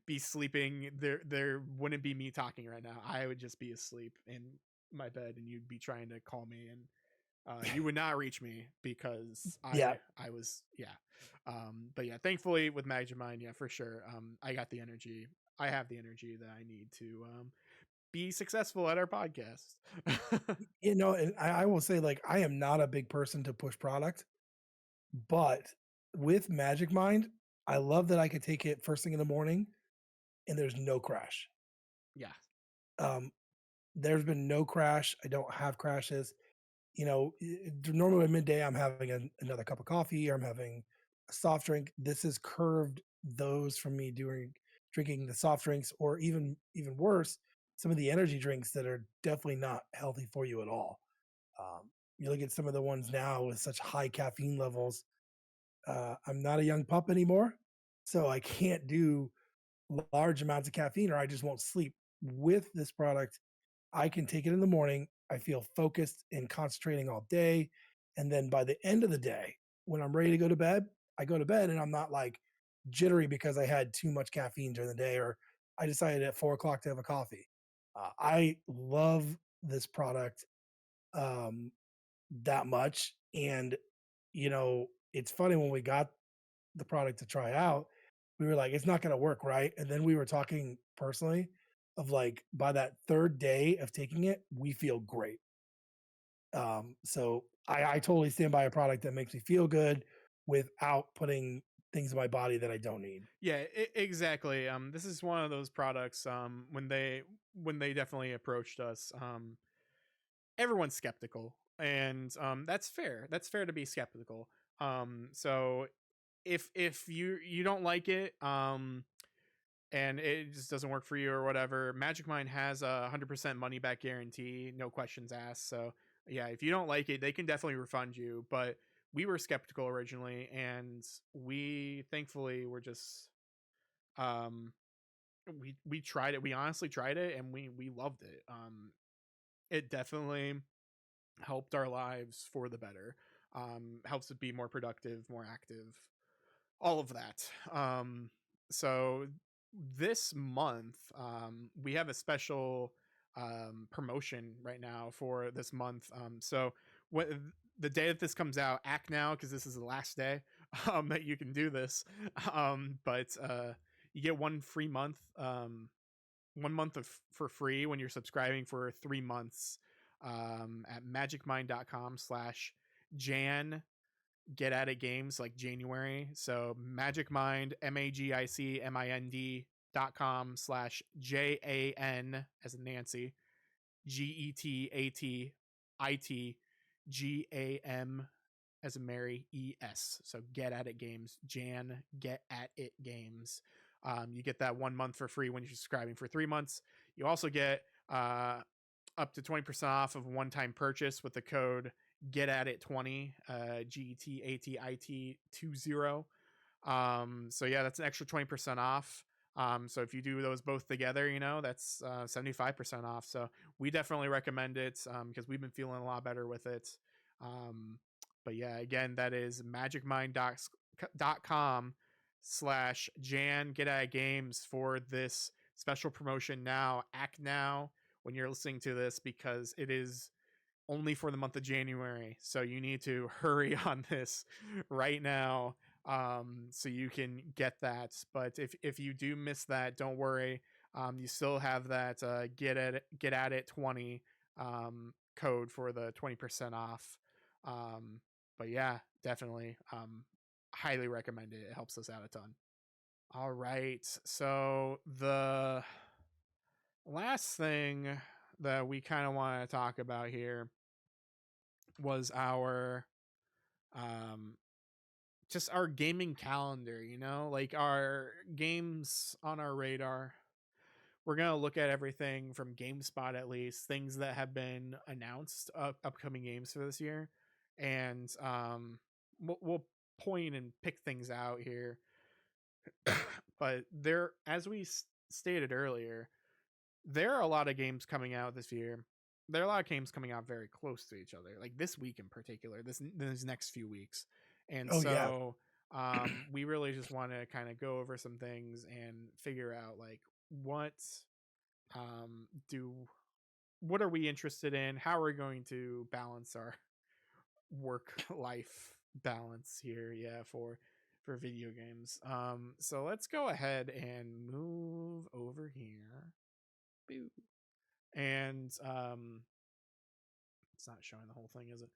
be sleeping. There wouldn't be me talking right now. I would just be asleep in my bed and you'd be trying to call me and you would not reach me because Yeah. I was, yeah. But yeah, thankfully with Magic Mind, yeah, for sure. I got the energy. I have the energy that I need to be successful at our podcast. And I will say, like, I am not a big person to push product, but with Magic Mind, I love that I could take it first thing in the morning and there's no crash. Yeah. Um, there's been no crash. I don't have crashes. Normally at midday, I'm having another cup of coffee or I'm having a soft drink. This has curved those from me doing drinking the soft drinks, or even worse, some of the energy drinks that are definitely not healthy for you at all. You look at some of the ones now with such high caffeine levels. I'm not a young pup anymore, so I can't do large amounts of caffeine, or I just won't sleep. With this product, I can take it in the morning. I feel focused and concentrating all day. And then by the end of the day, when I'm ready to go to bed, I go to bed and I'm not like jittery because I had too much caffeine during the day or I decided at 4 o'clock to have a coffee. I love this product um, that much. And, it's funny when we got the product to try out, we were like, it's not going to work, right? And then we were talking personally of like by that third day of taking it, we feel great. So I totally stand by a product that makes me feel good without putting things in my body that I don't need. Yeah, exactly. This is one of those products when they definitely approached us, everyone's skeptical and that's fair. That's fair to be skeptical. So if you don't like it and it just doesn't work for you or whatever, Magic Mind has a 100% money back guarantee, no questions asked. So yeah, if you don't like it, they can definitely refund you. But we were skeptical originally, and we thankfully were just Um, we tried it. We honestly tried it, and we loved it. It definitely helped our lives for the better. Helps it be more productive, more active, all of that. So this month, we have a special promotion right now for this month. So what the day that this comes out, act now because this is the last day that you can do this. But you get one free month, 1 month of for free when you're subscribing for 3 months at magicmind.com/Jan get at it games like January. So magicmind magicmind.com/JAN as in Nancy GETATITGAM as in Mary ES. So get at it games, Jan get at it games. You get that 1 month for free when you're subscribing for 3 months. You also get up to 20% off of one-time purchase with the code get at it 20 GETATIT20. So yeah, that's an extra 20% off. So if you do those both together, that's 75% off. So we definitely recommend it because we've been feeling a lot better with it. um, but yeah, again, that is magicmind.com/Jan get at games for this special promotion now. Act now when you're listening to this because it is only for the month of January. So you need to hurry on this right now so you can get that. But if you do miss that, don't worry. You still have that get at it 20 code for the 20% off. But yeah, definitely highly recommend it. It helps us out a ton. All right. So the last thing that we kind of want to talk about here was our um just our gaming calendar, like our games on our radar. We're going to look at everything from GameSpot, at least things that have been announced, upcoming games for this year. And we'll point and pick things out here. But there, as we stated earlier, there are a lot of games coming out this year. There are a lot of games coming out very close to each other, like this week in particular, this next few weeks. And Oh yeah, so we really just want to kind of go over some things and figure out like what do what are we interested in, how are we going to balance our work life balance here, yeah, for video games. So let's go ahead and move over here. Boo. And it's not showing the whole thing, is it?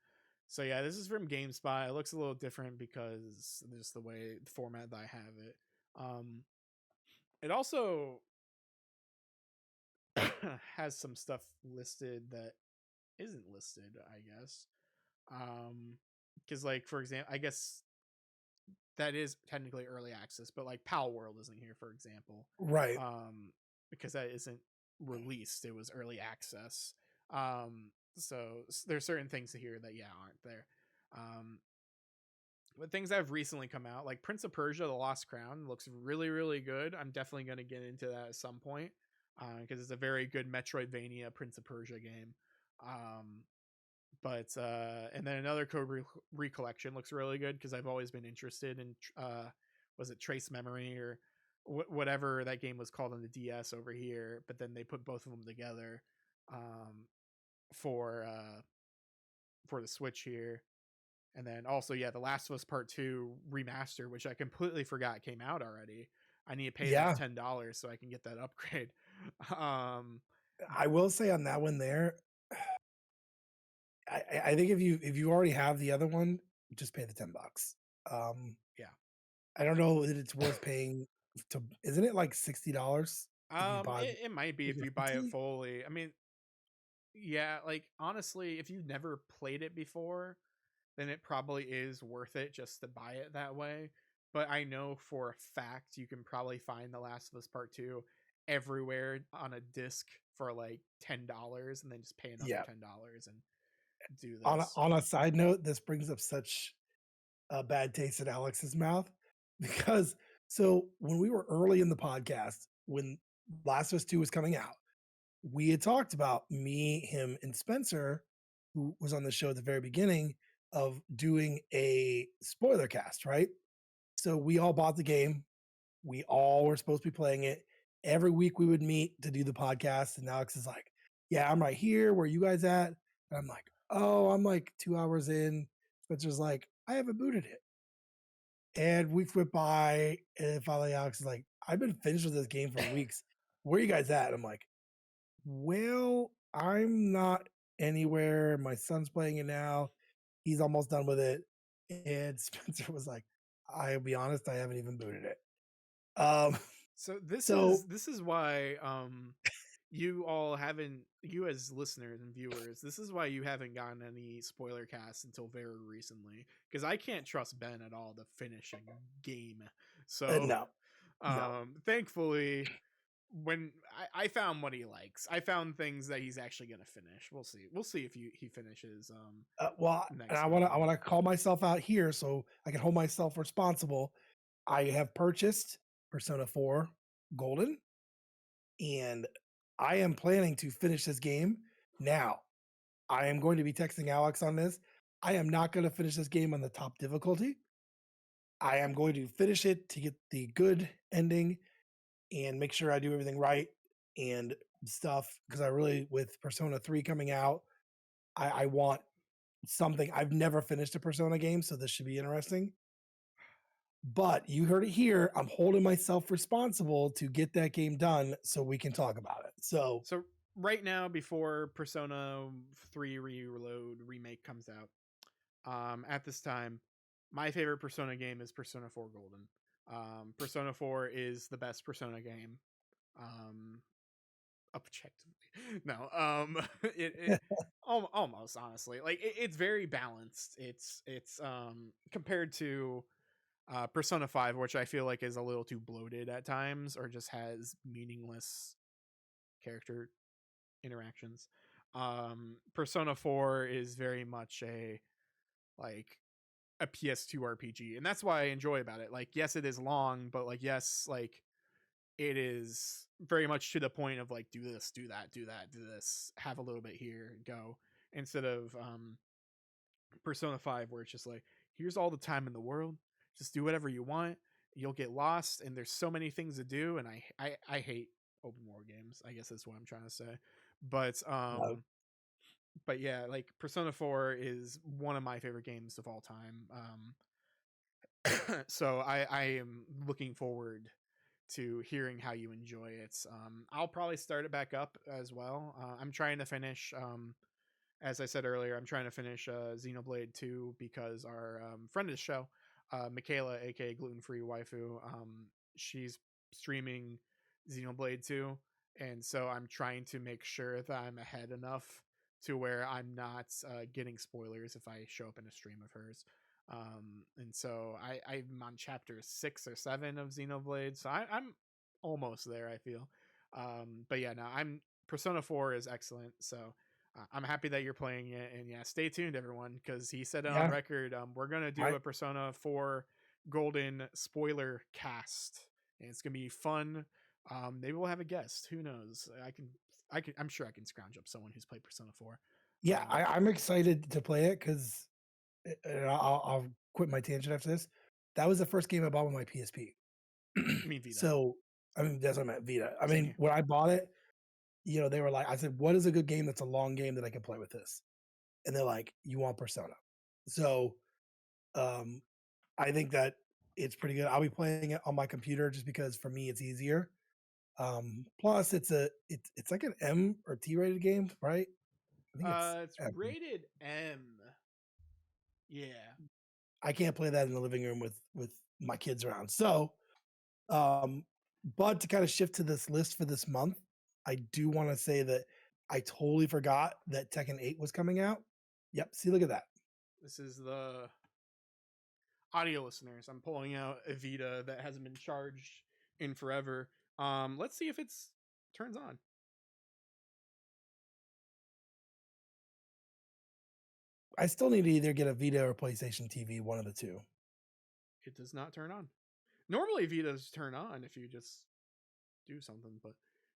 So yeah, this is from GameSpot. It looks a little different because just the way the format that I have it. It also has some stuff listed that isn't listed, I guess. Because like for example, I guess that is technically early access, but like Pal World isn't here, for example, right. because that isn't released. It was early access. So there's certain things here that aren't there. Um, but things that have recently come out, like Prince of Persia: The Lost Crown, looks really really good. I'm definitely going to get into that at some point because it's a very good Metroidvania Prince of Persia game. Um, but and then another Code Recollection looks really good because I've always been interested in was it Trace Memory or whatever that game was called on the DS over here, but then they put both of them together um, for the Switch here. And then also, yeah, The Last of Us Part 2 remaster, which I completely forgot came out already. I need to pay that Yeah, $10 so I can get that upgrade. um I will say on that one there, I think if you already have the other one, just pay the $10. Um, yeah. I don't know that it's worth paying to. Isn't it like $60 if you buy? It might be Is if it you buy it 50? fully. I mean, yeah, like honestly, if you've never played it before, then it probably is worth it just to buy it that way. But I know for a fact you can probably find The Last of Us Part 2 everywhere on a disc for like $10 and then just pay another Yeah. $10 and do this. On a side note, this brings up such a bad taste in Alex's mouth because So when we were early in the podcast, when Last of Us 2 was coming out, we had talked about me, him, and Spencer, who was on the show at the very beginning, of doing a spoiler cast, right? So we all bought the game. We all were supposed to be playing it. Every week we would meet to do the podcast. And Alex is like, yeah, I'm right here. Where are you guys at? And I'm like, oh, I'm like 2 hours in. Spencer's like, I haven't booted it. And weeks went by, and finally Alex is like, I've been finished with this game for weeks. Where are you guys at? I'm like, well, I'm not anywhere. My son's playing it now. He's almost done with it. And Spencer was like, I'll be honest, I haven't even booted it. Um, So this so is this is why you all haven't, you as listeners and viewers, this is why you haven't gotten any spoiler casts until very recently, because I can't trust Ben at all to finish a game. So no, no. thankfully, when I found what he likes, I found things that he's actually gonna finish. We'll see if he finishes Well, and next I want to I weekend. want to call myself out here so I can hold myself responsible. I have purchased Persona 4 Golden, and I am planning to finish this game now. I am going to be texting Alex on this. I am not going to finish this game on the top difficulty. I am going to finish it to get the good ending and make sure I do everything right and stuff. Because I really, with Persona 3 coming out, I want something. I've never finished a Persona game, so this should be interesting. But you heard it here. I'm holding myself responsible to get that game done so we can talk about it. So, So right now, before Persona 3 Reload remake comes out, at this time, my favorite Persona game is Persona 4 Golden. Persona 4 is the best Persona game, um, objectively. No, it almost honestly, like it's very balanced. It's compared to Persona 5, which I feel like is a little too bloated at times, or just has meaningless character interactions. Persona 4 is very much like a PS2 RPG, and that's what I enjoy about it. Like, yes, it is long, but like, yes, like it is very much to the point of like, do this, do that, do that, do this, have a little bit here, go, instead of Persona 5, where it's just like, here's all the time in the world, just do whatever you want. You'll get lost, and there's so many things to do, and I hate open world games. I guess that's what I'm trying to say, but uh, yeah, like Persona 4 is one of my favorite games of all time. So I am looking forward to hearing how you enjoy it. I'll probably start it back up as well. I'm trying to finish, as I said earlier, I'm trying to finish Xenoblade 2 because our friend of the show, Michaela, aka Gluten Free Waifu, she's streaming Xenoblade 2. And so I'm trying to make sure that I'm ahead enough to where I'm not getting spoilers if I show up in a stream of hers. And so I'm on chapter 6 or 7 of Xenoblade, so I'm almost there. I feel, but yeah, no, I'm Persona 4 is excellent. So I'm happy that you're playing it, and yeah, stay tuned, everyone, because he said it on yeah, record. We're gonna do I a Persona 4 Golden spoiler cast, and it's gonna be fun. Maybe we'll have a guest. Who knows? I'm sure I can scrounge up someone who's played Persona 4. yeah, Um, I'm excited to play it because I'll quit my tangent after this. That was the first game I bought with my PSP. I mean Vita. So, I mean, that's what I meant, Vita. I Same mean, here. when I bought it, they were like, I said, "What is a good game that's a long game that I can play with this?" And they're like, "You want Persona." So, um, I think that it's pretty good. I'll be playing it on my computer just because for me it's easier. Plus, it's like an M or T rated game, right? I think it's It's M. rated M. Yeah. I can't play that in the living room with my kids around. So, um, but to kind of shift to this list for this month, I do want to say that I totally forgot that Tekken 8 was coming out. Yep. See, look at that. This is the audio listeners. I'm pulling out a Vita that hasn't been charged in forever. Let's see if it's turns on. I still need to either get a Vita or PlayStation TV, one of the two. It does not turn on. Normally Vita's turn on if you just do something, but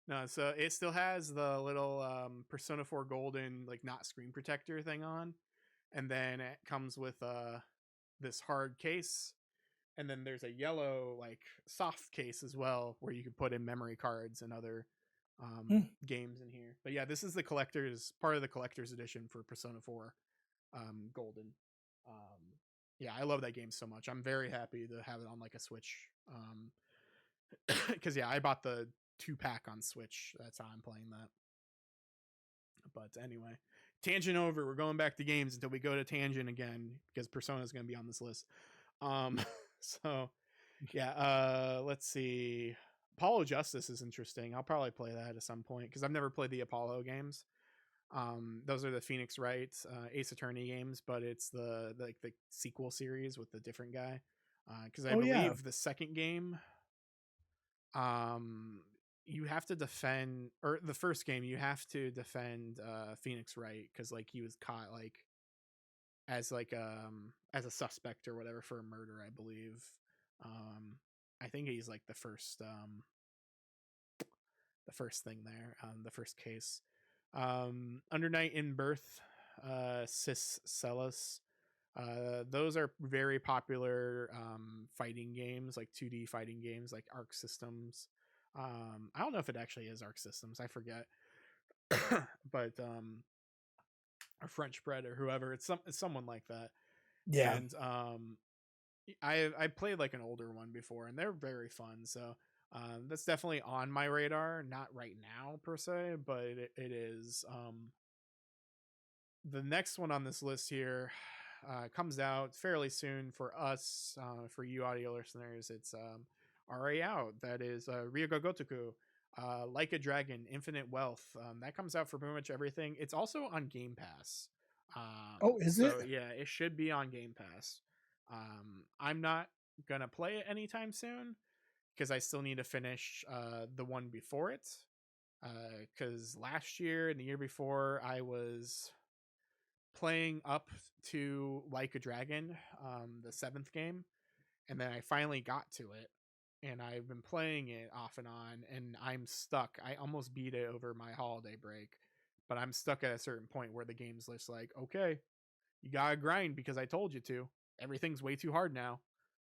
no. So it still has the little Persona 4 Golden like not screen protector thing on, and then it comes with this hard case, and then there's a yellow like soft case as well where you can put in memory cards and other Hmm. games in here. But yeah, this is the collector's part of the collector's edition for Persona 4 Golden. Um, yeah, I love that game so much. I'm very happy to have it on like a Switch. Because yeah, I bought the 2-pack on Switch. That's how I'm playing that. But anyway, tangent over. We're going back to games until we go to tangent again because Persona is going to be on this list. Um, so yeah, let's see. Apollo Justice is interesting. I'll probably play that at some point because I've never played the Apollo games. Those are the Phoenix Wright Ace Attorney games, but it's the like the sequel series with the different guy. Because I Oh yeah, believe the second game, um, you have to defend, or the first game you have to defend Phoenix Wright because like he was caught like as a suspect or whatever for a murder, I believe. Um, I think he's like the first thing there, the first case. Under Night in Birth, Cis Celis. Those are very popular fighting games, like 2D fighting games, like Arc Systems. I don't know if it actually is Arc Systems. I forget, but or French Bread or whoever. It's someone like that. yeah, And I played like an older one before, and they're very fun. So that's definitely on my radar. Not right now per se, but it is. The next one on this list here comes out fairly soon for us. For you audio listeners, it's already out. That is Ryuga Gotoku, Like a Dragon, Infinite Wealth. That comes out for pretty much everything. It's also on Game Pass. oh, is it? So yeah, it should be on Game Pass. I'm not gonna play it anytime soon because I still need to finish the one before it. Because last year and the year before, I was playing up to Like a Dragon, the seventh game, and then I finally got to it, and I've been playing it off and on, and I'm stuck. I almost beat it over my holiday break, but I'm stuck at a certain point where the game's just like, okay, you gotta grind because I told you to. Everything's way too hard now.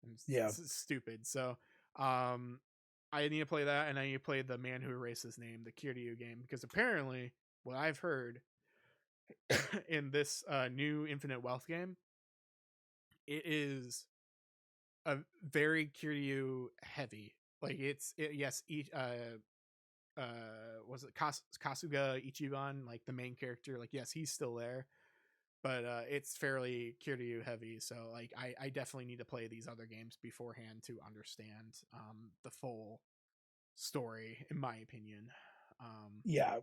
And Yeah, it's stupid. So, um, I need to play that, and I need to play the Man Who Erased His Name, the Kiryu game, because apparently, what I've heard in this new Infinite Wealth game, it is a very Kiryu heavy. Like yes, was it Kasuga Ichiban, like the main character? Like yes, he's still there, but it's fairly Kiryu heavy. So like I definitely need to play these other games beforehand to understand the full story, in my opinion. Um, yeah,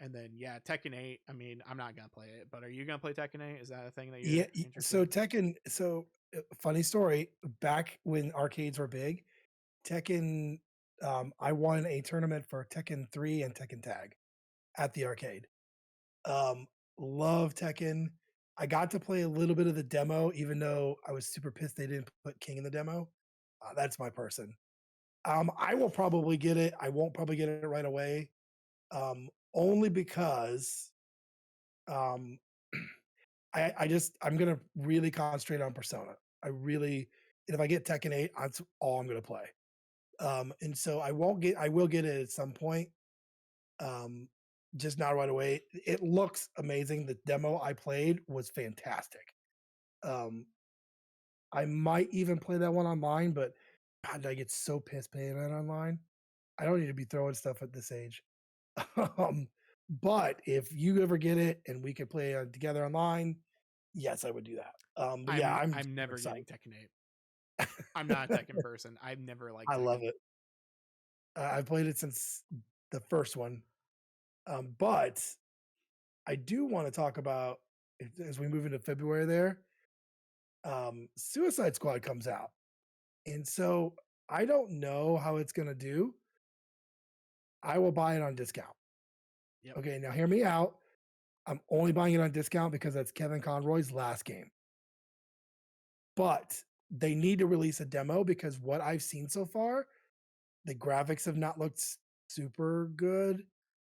and then yeah, Tekken 8. I mean, I'm not gonna play it, but are you gonna play Tekken 8? Is that a thing that yeah. you're interested So in? Tekken. So funny story. Back when arcades were big, Tekken. I won a tournament for Tekken 3 and Tekken Tag at the arcade. Um, love Tekken. I got to play a little bit of the demo, even though I was super pissed they didn't put King in the demo. That's my person. I will probably get it. I won't probably get it right away, only because um, I'm gonna really concentrate on Persona. I really, and if I get Tekken 8, that's all I'm gonna play. And so I will get it at some point. Um, just not right away. It looks amazing. The demo I played was fantastic. Um, I might even play that one online, but God, I get so pissed playing that online. I don't need to be throwing stuff at this age. um, but if you ever get it and we could play together online, yes, I would do that. But yeah, I'm I'm super never excited. getting Tekken 8. I'm not a Tekken person. I've never liked I love Tekken. it. I've played it since the first one. But I do want to talk about as we move into February there. Suicide Squad comes out. And so I don't know how it's going to do. I will buy it on discount. Yep. Okay, now hear me out. I'm only buying it on discount because that's Kevin Conroy's last game. But they need to release a demo because what I've seen so far, the graphics have not looked super good.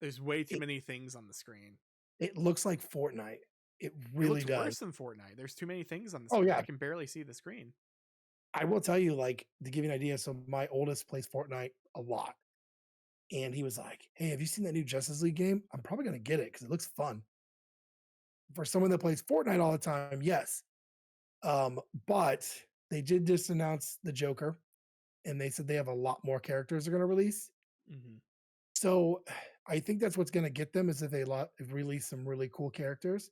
There's way too It many things on the screen. it looks like Fortnite. It It really looks does. worse than Fortnite. There's too many things on the Oh, screen. I yeah. can barely see the screen. I will tell you, like, to give you an idea, so my oldest plays Fortnite a lot, and he was like, "Hey, have you seen that new Justice League game? I'm probably gonna get it because it looks fun." For someone that plays Fortnite all the time, yes. But they did just announce the Joker, and they said they have a lot more characters they're gonna release. Hmm. So I think that's what's gonna get them is if they release some really cool characters.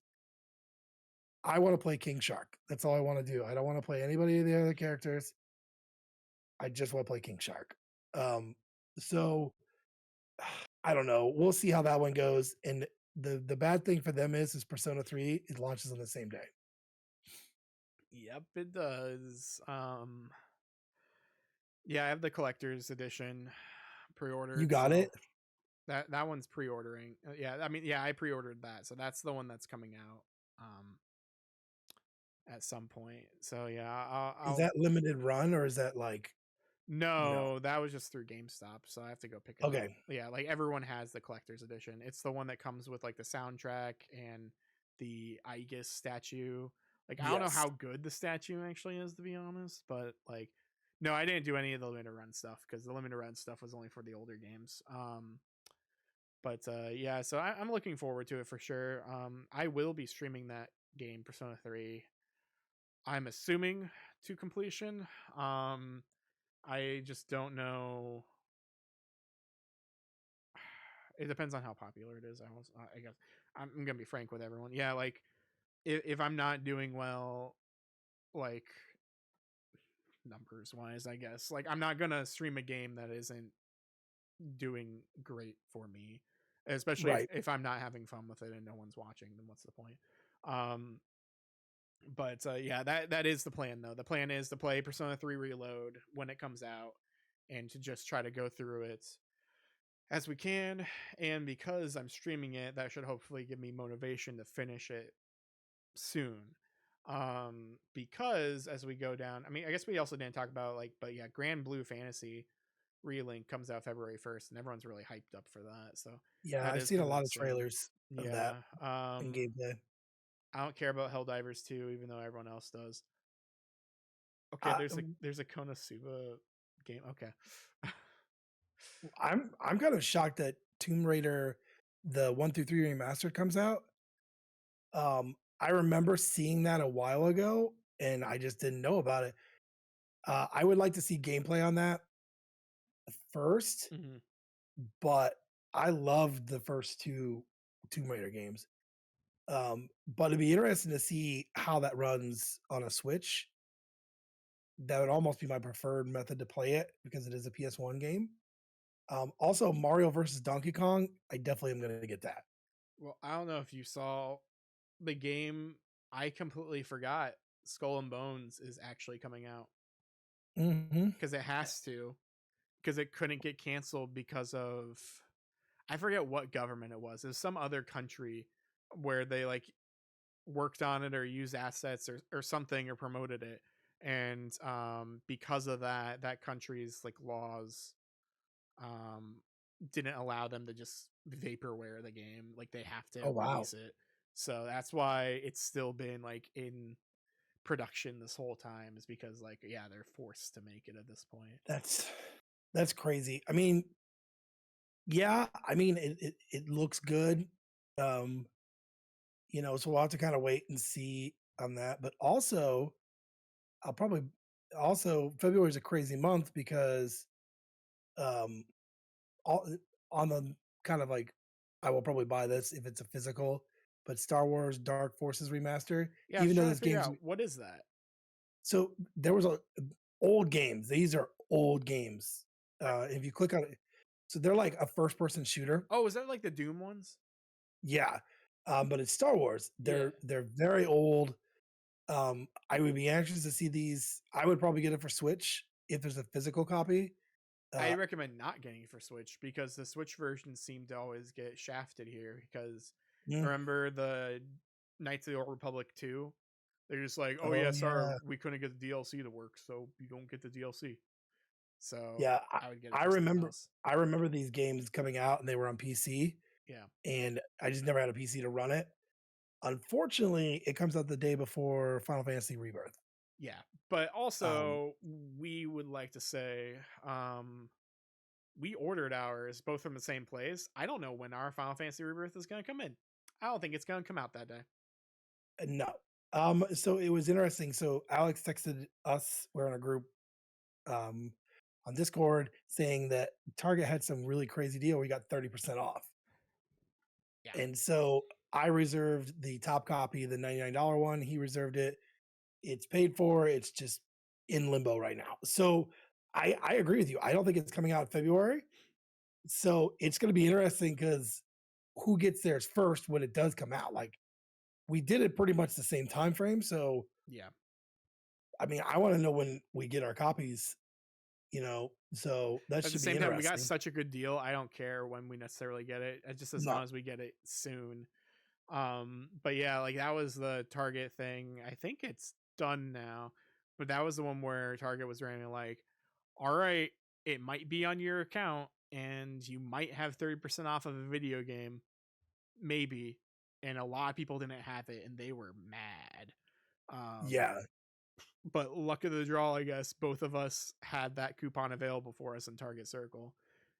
I want to play King Shark. That's all I want to do. I don't want to play anybody of the other characters. I just want to play King Shark. Um, so I don't know. We'll see how that one goes. And the bad thing for them is Persona 3, it launches on the same day. Yep, it does. Yeah, I have the collector's edition You pre-ordered, got so it? that one's pre-ordering. Yeah, I mean, yeah, I pre-ordered that, so that's the one that's coming out at some point. So yeah, Is I'll that limited run or is that like no? no, that was just through GameStop, so I have to go pick it up. Okay. Yeah, like everyone has the collector's edition. It's the one that comes with like the soundtrack and the Aegis statue. Like I don't know Yes. how good the statue actually is to be honest, but like no, I didn't do any of the limited run stuff because the limited run stuff was only for the older games. But yeah, so I'm looking forward to it for sure. I will be streaming that game, Persona 3. I'm assuming to completion. I just don't know. It depends on how popular it is. I guess I'm gonna be frank with everyone. Yeah, like if I'm not doing well, like numbers wise, I guess like I'm not gonna stream a game that isn't doing great for me, especially Right. if I'm not having fun with it and no one's watching. Then what's the point? Um, but yeah, that is the plan though. The plan is to play Persona 3 Reload when it comes out, and to just try to go through it as we can. And because I'm streaming it, that should hopefully give me motivation to finish it soon. Because as we go down, I mean, I guess we also didn't talk about like, but yeah, Grand Blue Fantasy Relink comes out February 1st, and everyone's really hyped up for that. So Yeah, that I've is seen a coming lot out of soon. trailers of that Yeah. in gameplay. I don't care about Helldivers 2, even though everyone else does. Okay, Uh, there's a Konosuba game. Okay. I'm kind of shocked that Tomb Raider, the 1 through 3 remastered comes out. I remember seeing that a while ago, and I just didn't know about it. I would like to see gameplay on that first, Hmm. but I loved the first 2 Tomb Raider games. But it'd be interesting to see how that runs on a Switch. That would almost be my preferred method to play it because it is a PS1 game. Also, Mario versus Donkey Kong, I definitely am gonna get that. Well, I don't know if you saw the game. I completely forgot Skull and Bones is actually coming out Mhm. because it has to, because it couldn't get canceled because of, I forget what government it was. It was some other country where they like worked on it or used assets or something or promoted it, and because of that, that country's like laws um didn't allow them to just vaporware the game. Like they have to Oh, wow. release it, so that's why it's still been like in production this whole time, is because like yeah, they're forced to make it at this point. That's that's crazy. I mean, yeah, I mean, it looks good. Um, so we'll have to kinda wait and see on that, but also, I'll probably also February is a crazy month because, um, all on the kind of like I will probably buy this if it's a physical, but Star Wars Dark Forces Remaster, Yeah, I was even though trying to this figure game's out what is that. so there was a old games. These are old games. If you click on it, so they're like a first person shooter. Oh, is that like the Doom ones? Yeah. But it's Star Wars. Yeah, They're very old. I would be anxious to see these. I would probably get it for Switch if there's a physical copy. I Uh, recommend not getting it for Switch because the Switch versions seem to always get shafted here. Because mm, remember the Knights of the Old Republic 2? They're just like, oh Oh yeah, sorry, yeah, we couldn't get the DLC to work, so you don't get the DLC. So yeah. I would get it I for something remember else. I remember these games coming out and they were on PC, Yeah, and I just never had a PC to run it. Unfortunately, it comes out the day before Final Fantasy Rebirth. yeah. But Um, also, we would like to say, we ordered ours both from the same place. I don't know when our Final Fantasy Rebirth is going to come in. I don't think it's going to come out that day. no. So it was interesting. So Alex texted us, we're in a group um, on Discord, saying that Target had some really crazy deal. We got 30% off. Yeah. And so I reserved the top copy, the $99 one. He reserved it. It's paid for. It's just in limbo right now. So I agree with you. I don't think it's coming out in February. So it's going to be interesting because who gets theirs first when it does come out? Like we did it pretty much the same time frame. So Yeah. I mean, I want to know when we get our copies. So that At the should be same time, we got interesting. such a good deal. I don't care when we necessarily get it, just as long No, as we get it soon. But yeah, like that was the Target thing. I think it's done now, but that was the one where Target was running like, all right, it might be on your account and you might have 30% off of a video game, maybe. And a lot of people didn't have it and they were mad. Um, yeah, but luck of the draw, I guess both of us had that coupon available for us in Target Circle.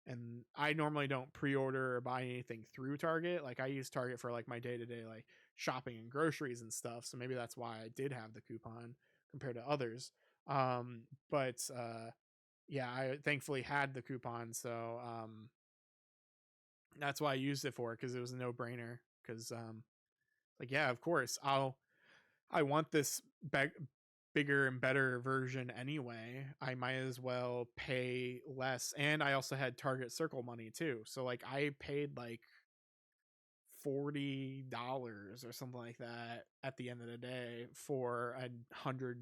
And I normally don't pre-order or buy anything through Target. Like I use Target for like my day-to-day like shopping and groceries and stuff. So maybe that's why I did have the coupon compared to others. But yeah, I thankfully had the coupon, so that's why I used it for, because it was a no-brainer. Because like yeah, of course I want this bigger and better version anyway. I might as well pay less. And I also had Target Circle money too. So like I paid like $40 or something like that at the end of the day for $100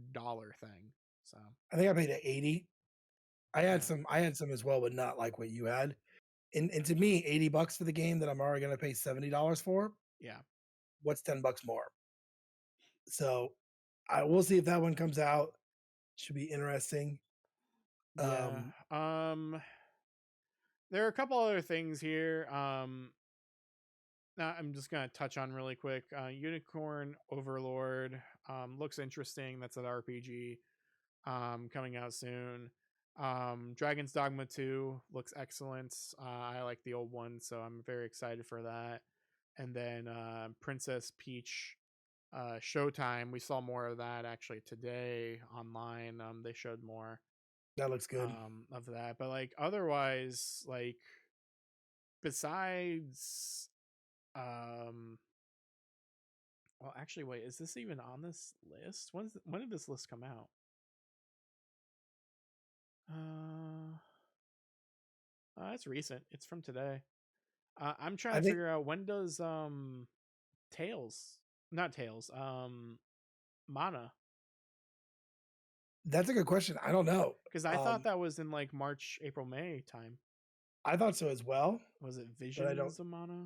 thing. So I think I paid at 80. I had yeah, some. I had some as well, but not like what you had. And to me, $80 for the game that I'm already going to pay $70 for. yeah, What's $10 more? So I will see if that one comes out. Should be interesting. yeah. There are a couple other things here. Now I'm just gonna touch on really quick. Unicorn Overlord looks interesting. That's an RPG coming out soon. Dragon's Dogma 2 looks excellent. I like the old one, so I'm very excited for that. And then Princess Peach Showtime. We saw more of that actually today online. They showed more That looks good. of that, but like otherwise, like besides, um, well, actually, wait, is this even on this list? When did this list come out? Uh, it's recent. It's from today. I'm trying I to think figure out when does Tails, not Tails, Mana, that's a good question. I don't know. because I thought that was in like March, April, May time. I thought so as well, Was it but I don't. Visions of Mana?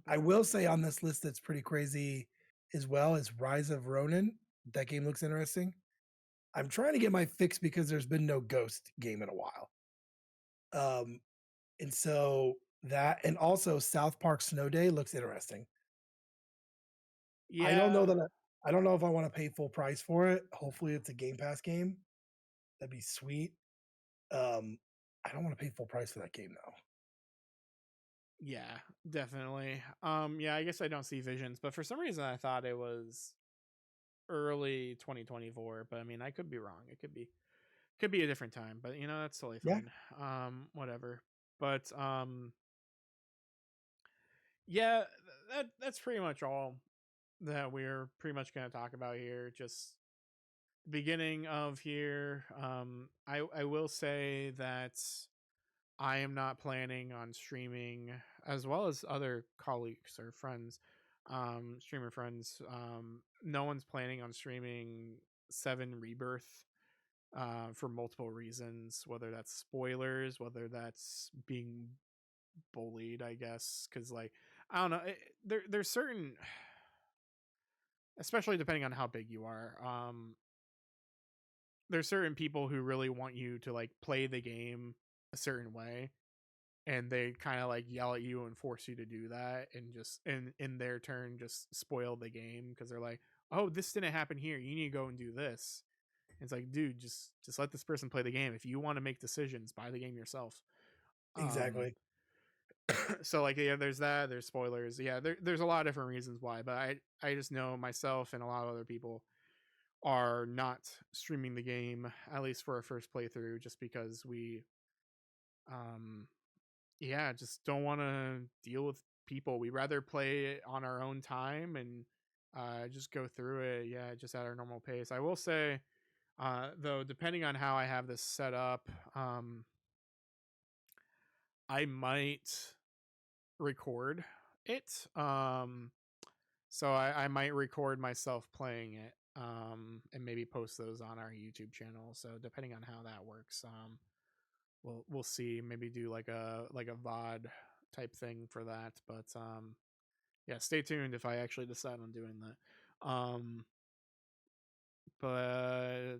I will say on this list that's pretty crazy as well is Rise of Ronin. That game looks interesting. I'm trying to get my fix because there's been no Ghost game in a while. Um, and so that, and also South Park Snow Day looks interesting. I don't know Yeah, that I don't know if I want to pay full price for it. Hopefully, it's a Game Pass game. That'd be sweet. Um, I don't want to pay full price for that game though. yeah, definitely. Yeah, I guess I don't see Visions, but for some reason I thought it was early 2024. But I mean, I could be wrong. It could be a different time. But you know, that's totally Yeah, fine. Whatever. But yeah, that's pretty much all that we're pretty much going to talk about here. Just beginning of here. I will say that I am not planning on streaming, as well as other colleagues or friends, streamer friends. No one's planning on streaming Seven Rebirth for multiple reasons, whether that's spoilers, whether that's being bullied, I guess, because like I don't know, there's certain. especially depending on how big you are. There's certain people who really want you to like play the game a certain way, and they kind of like yell at you and force you to do that, and just in their turn just spoil the game because they're like, oh, this didn't happen here, you need to go and do this. It's like, dude, just let this person play the game. If you want to make decisions, buy the game yourself. um Exactly. so like, yeah, there's that, there's spoilers, yeah, there's a lot of different reasons why, but I just know myself and a lot of other people are not streaming the game, at least for our first playthrough, just because we um yeah, just don't want to deal with people. We rather play it on our own time and just go through it, yeah, just at our normal pace. I will say, though, depending on how I have this set up, I might record it. So I might record myself playing it, and maybe post those on our YouTube channel. So depending on how that works, we'll see. Maybe do like a VOD type thing for that. But yeah, stay tuned if I actually decide on doing that. But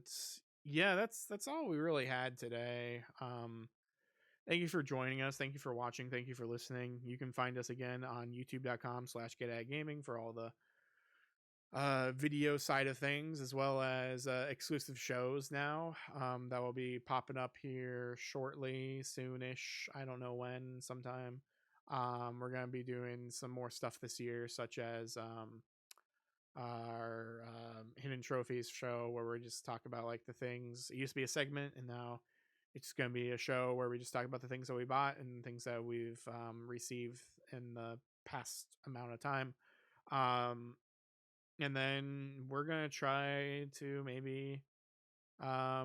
yeah, that's all we really had today. Thank you for joining us. Thank you for watching. Thank you for listening. You can find us again on youtube.com/GetAtGaming for all the video side of things, as well as exclusive shows now that will be popping up here shortly, soonish. I don't know when, sometime. We're going to be doing some more stuff this year, such as our hidden trophies show, where we just talk about like the things. It used to be a segment, and now it's going to be a show where we just talk about the things that we bought and things that we've received in the past amount of time. um and then we're gonna try to maybe I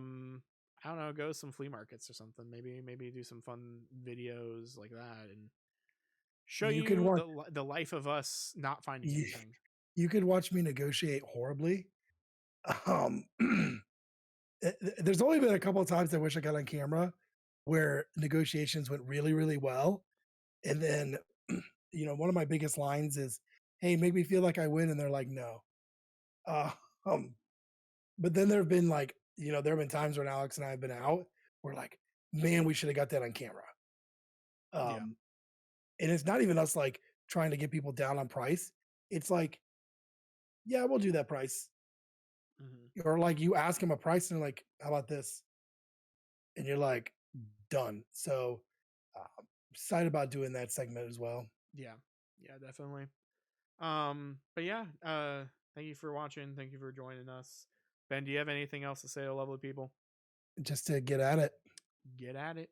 don't know, go to some flea markets or something, maybe do some fun videos like that, and show You could you watch the life of us not finding you, anything. you could watch me negotiate horribly. Um, there's only been a couple of times I wish I got on camera where negotiations went really, really well. And then, one of my biggest lines is, "Hey, make me feel like I win," and they're like, "No." Uh, um, but then there have been like, there have been times when Alex and I have been out. We're like, "Man, we should have got that on camera." Yeah. Um, and it's not even us like trying to get people down on price. It's like, "Yeah, we'll do that price," Hmm. or like you ask them a price and they're like, "How about this?" And you're like, "Done." So, excited about doing that segment as well. Yeah, yeah, definitely. But yeah, thank you for watching, thank you for joining us. Ben, do you have anything else to say to lovely people? Just to get at it. Get at it.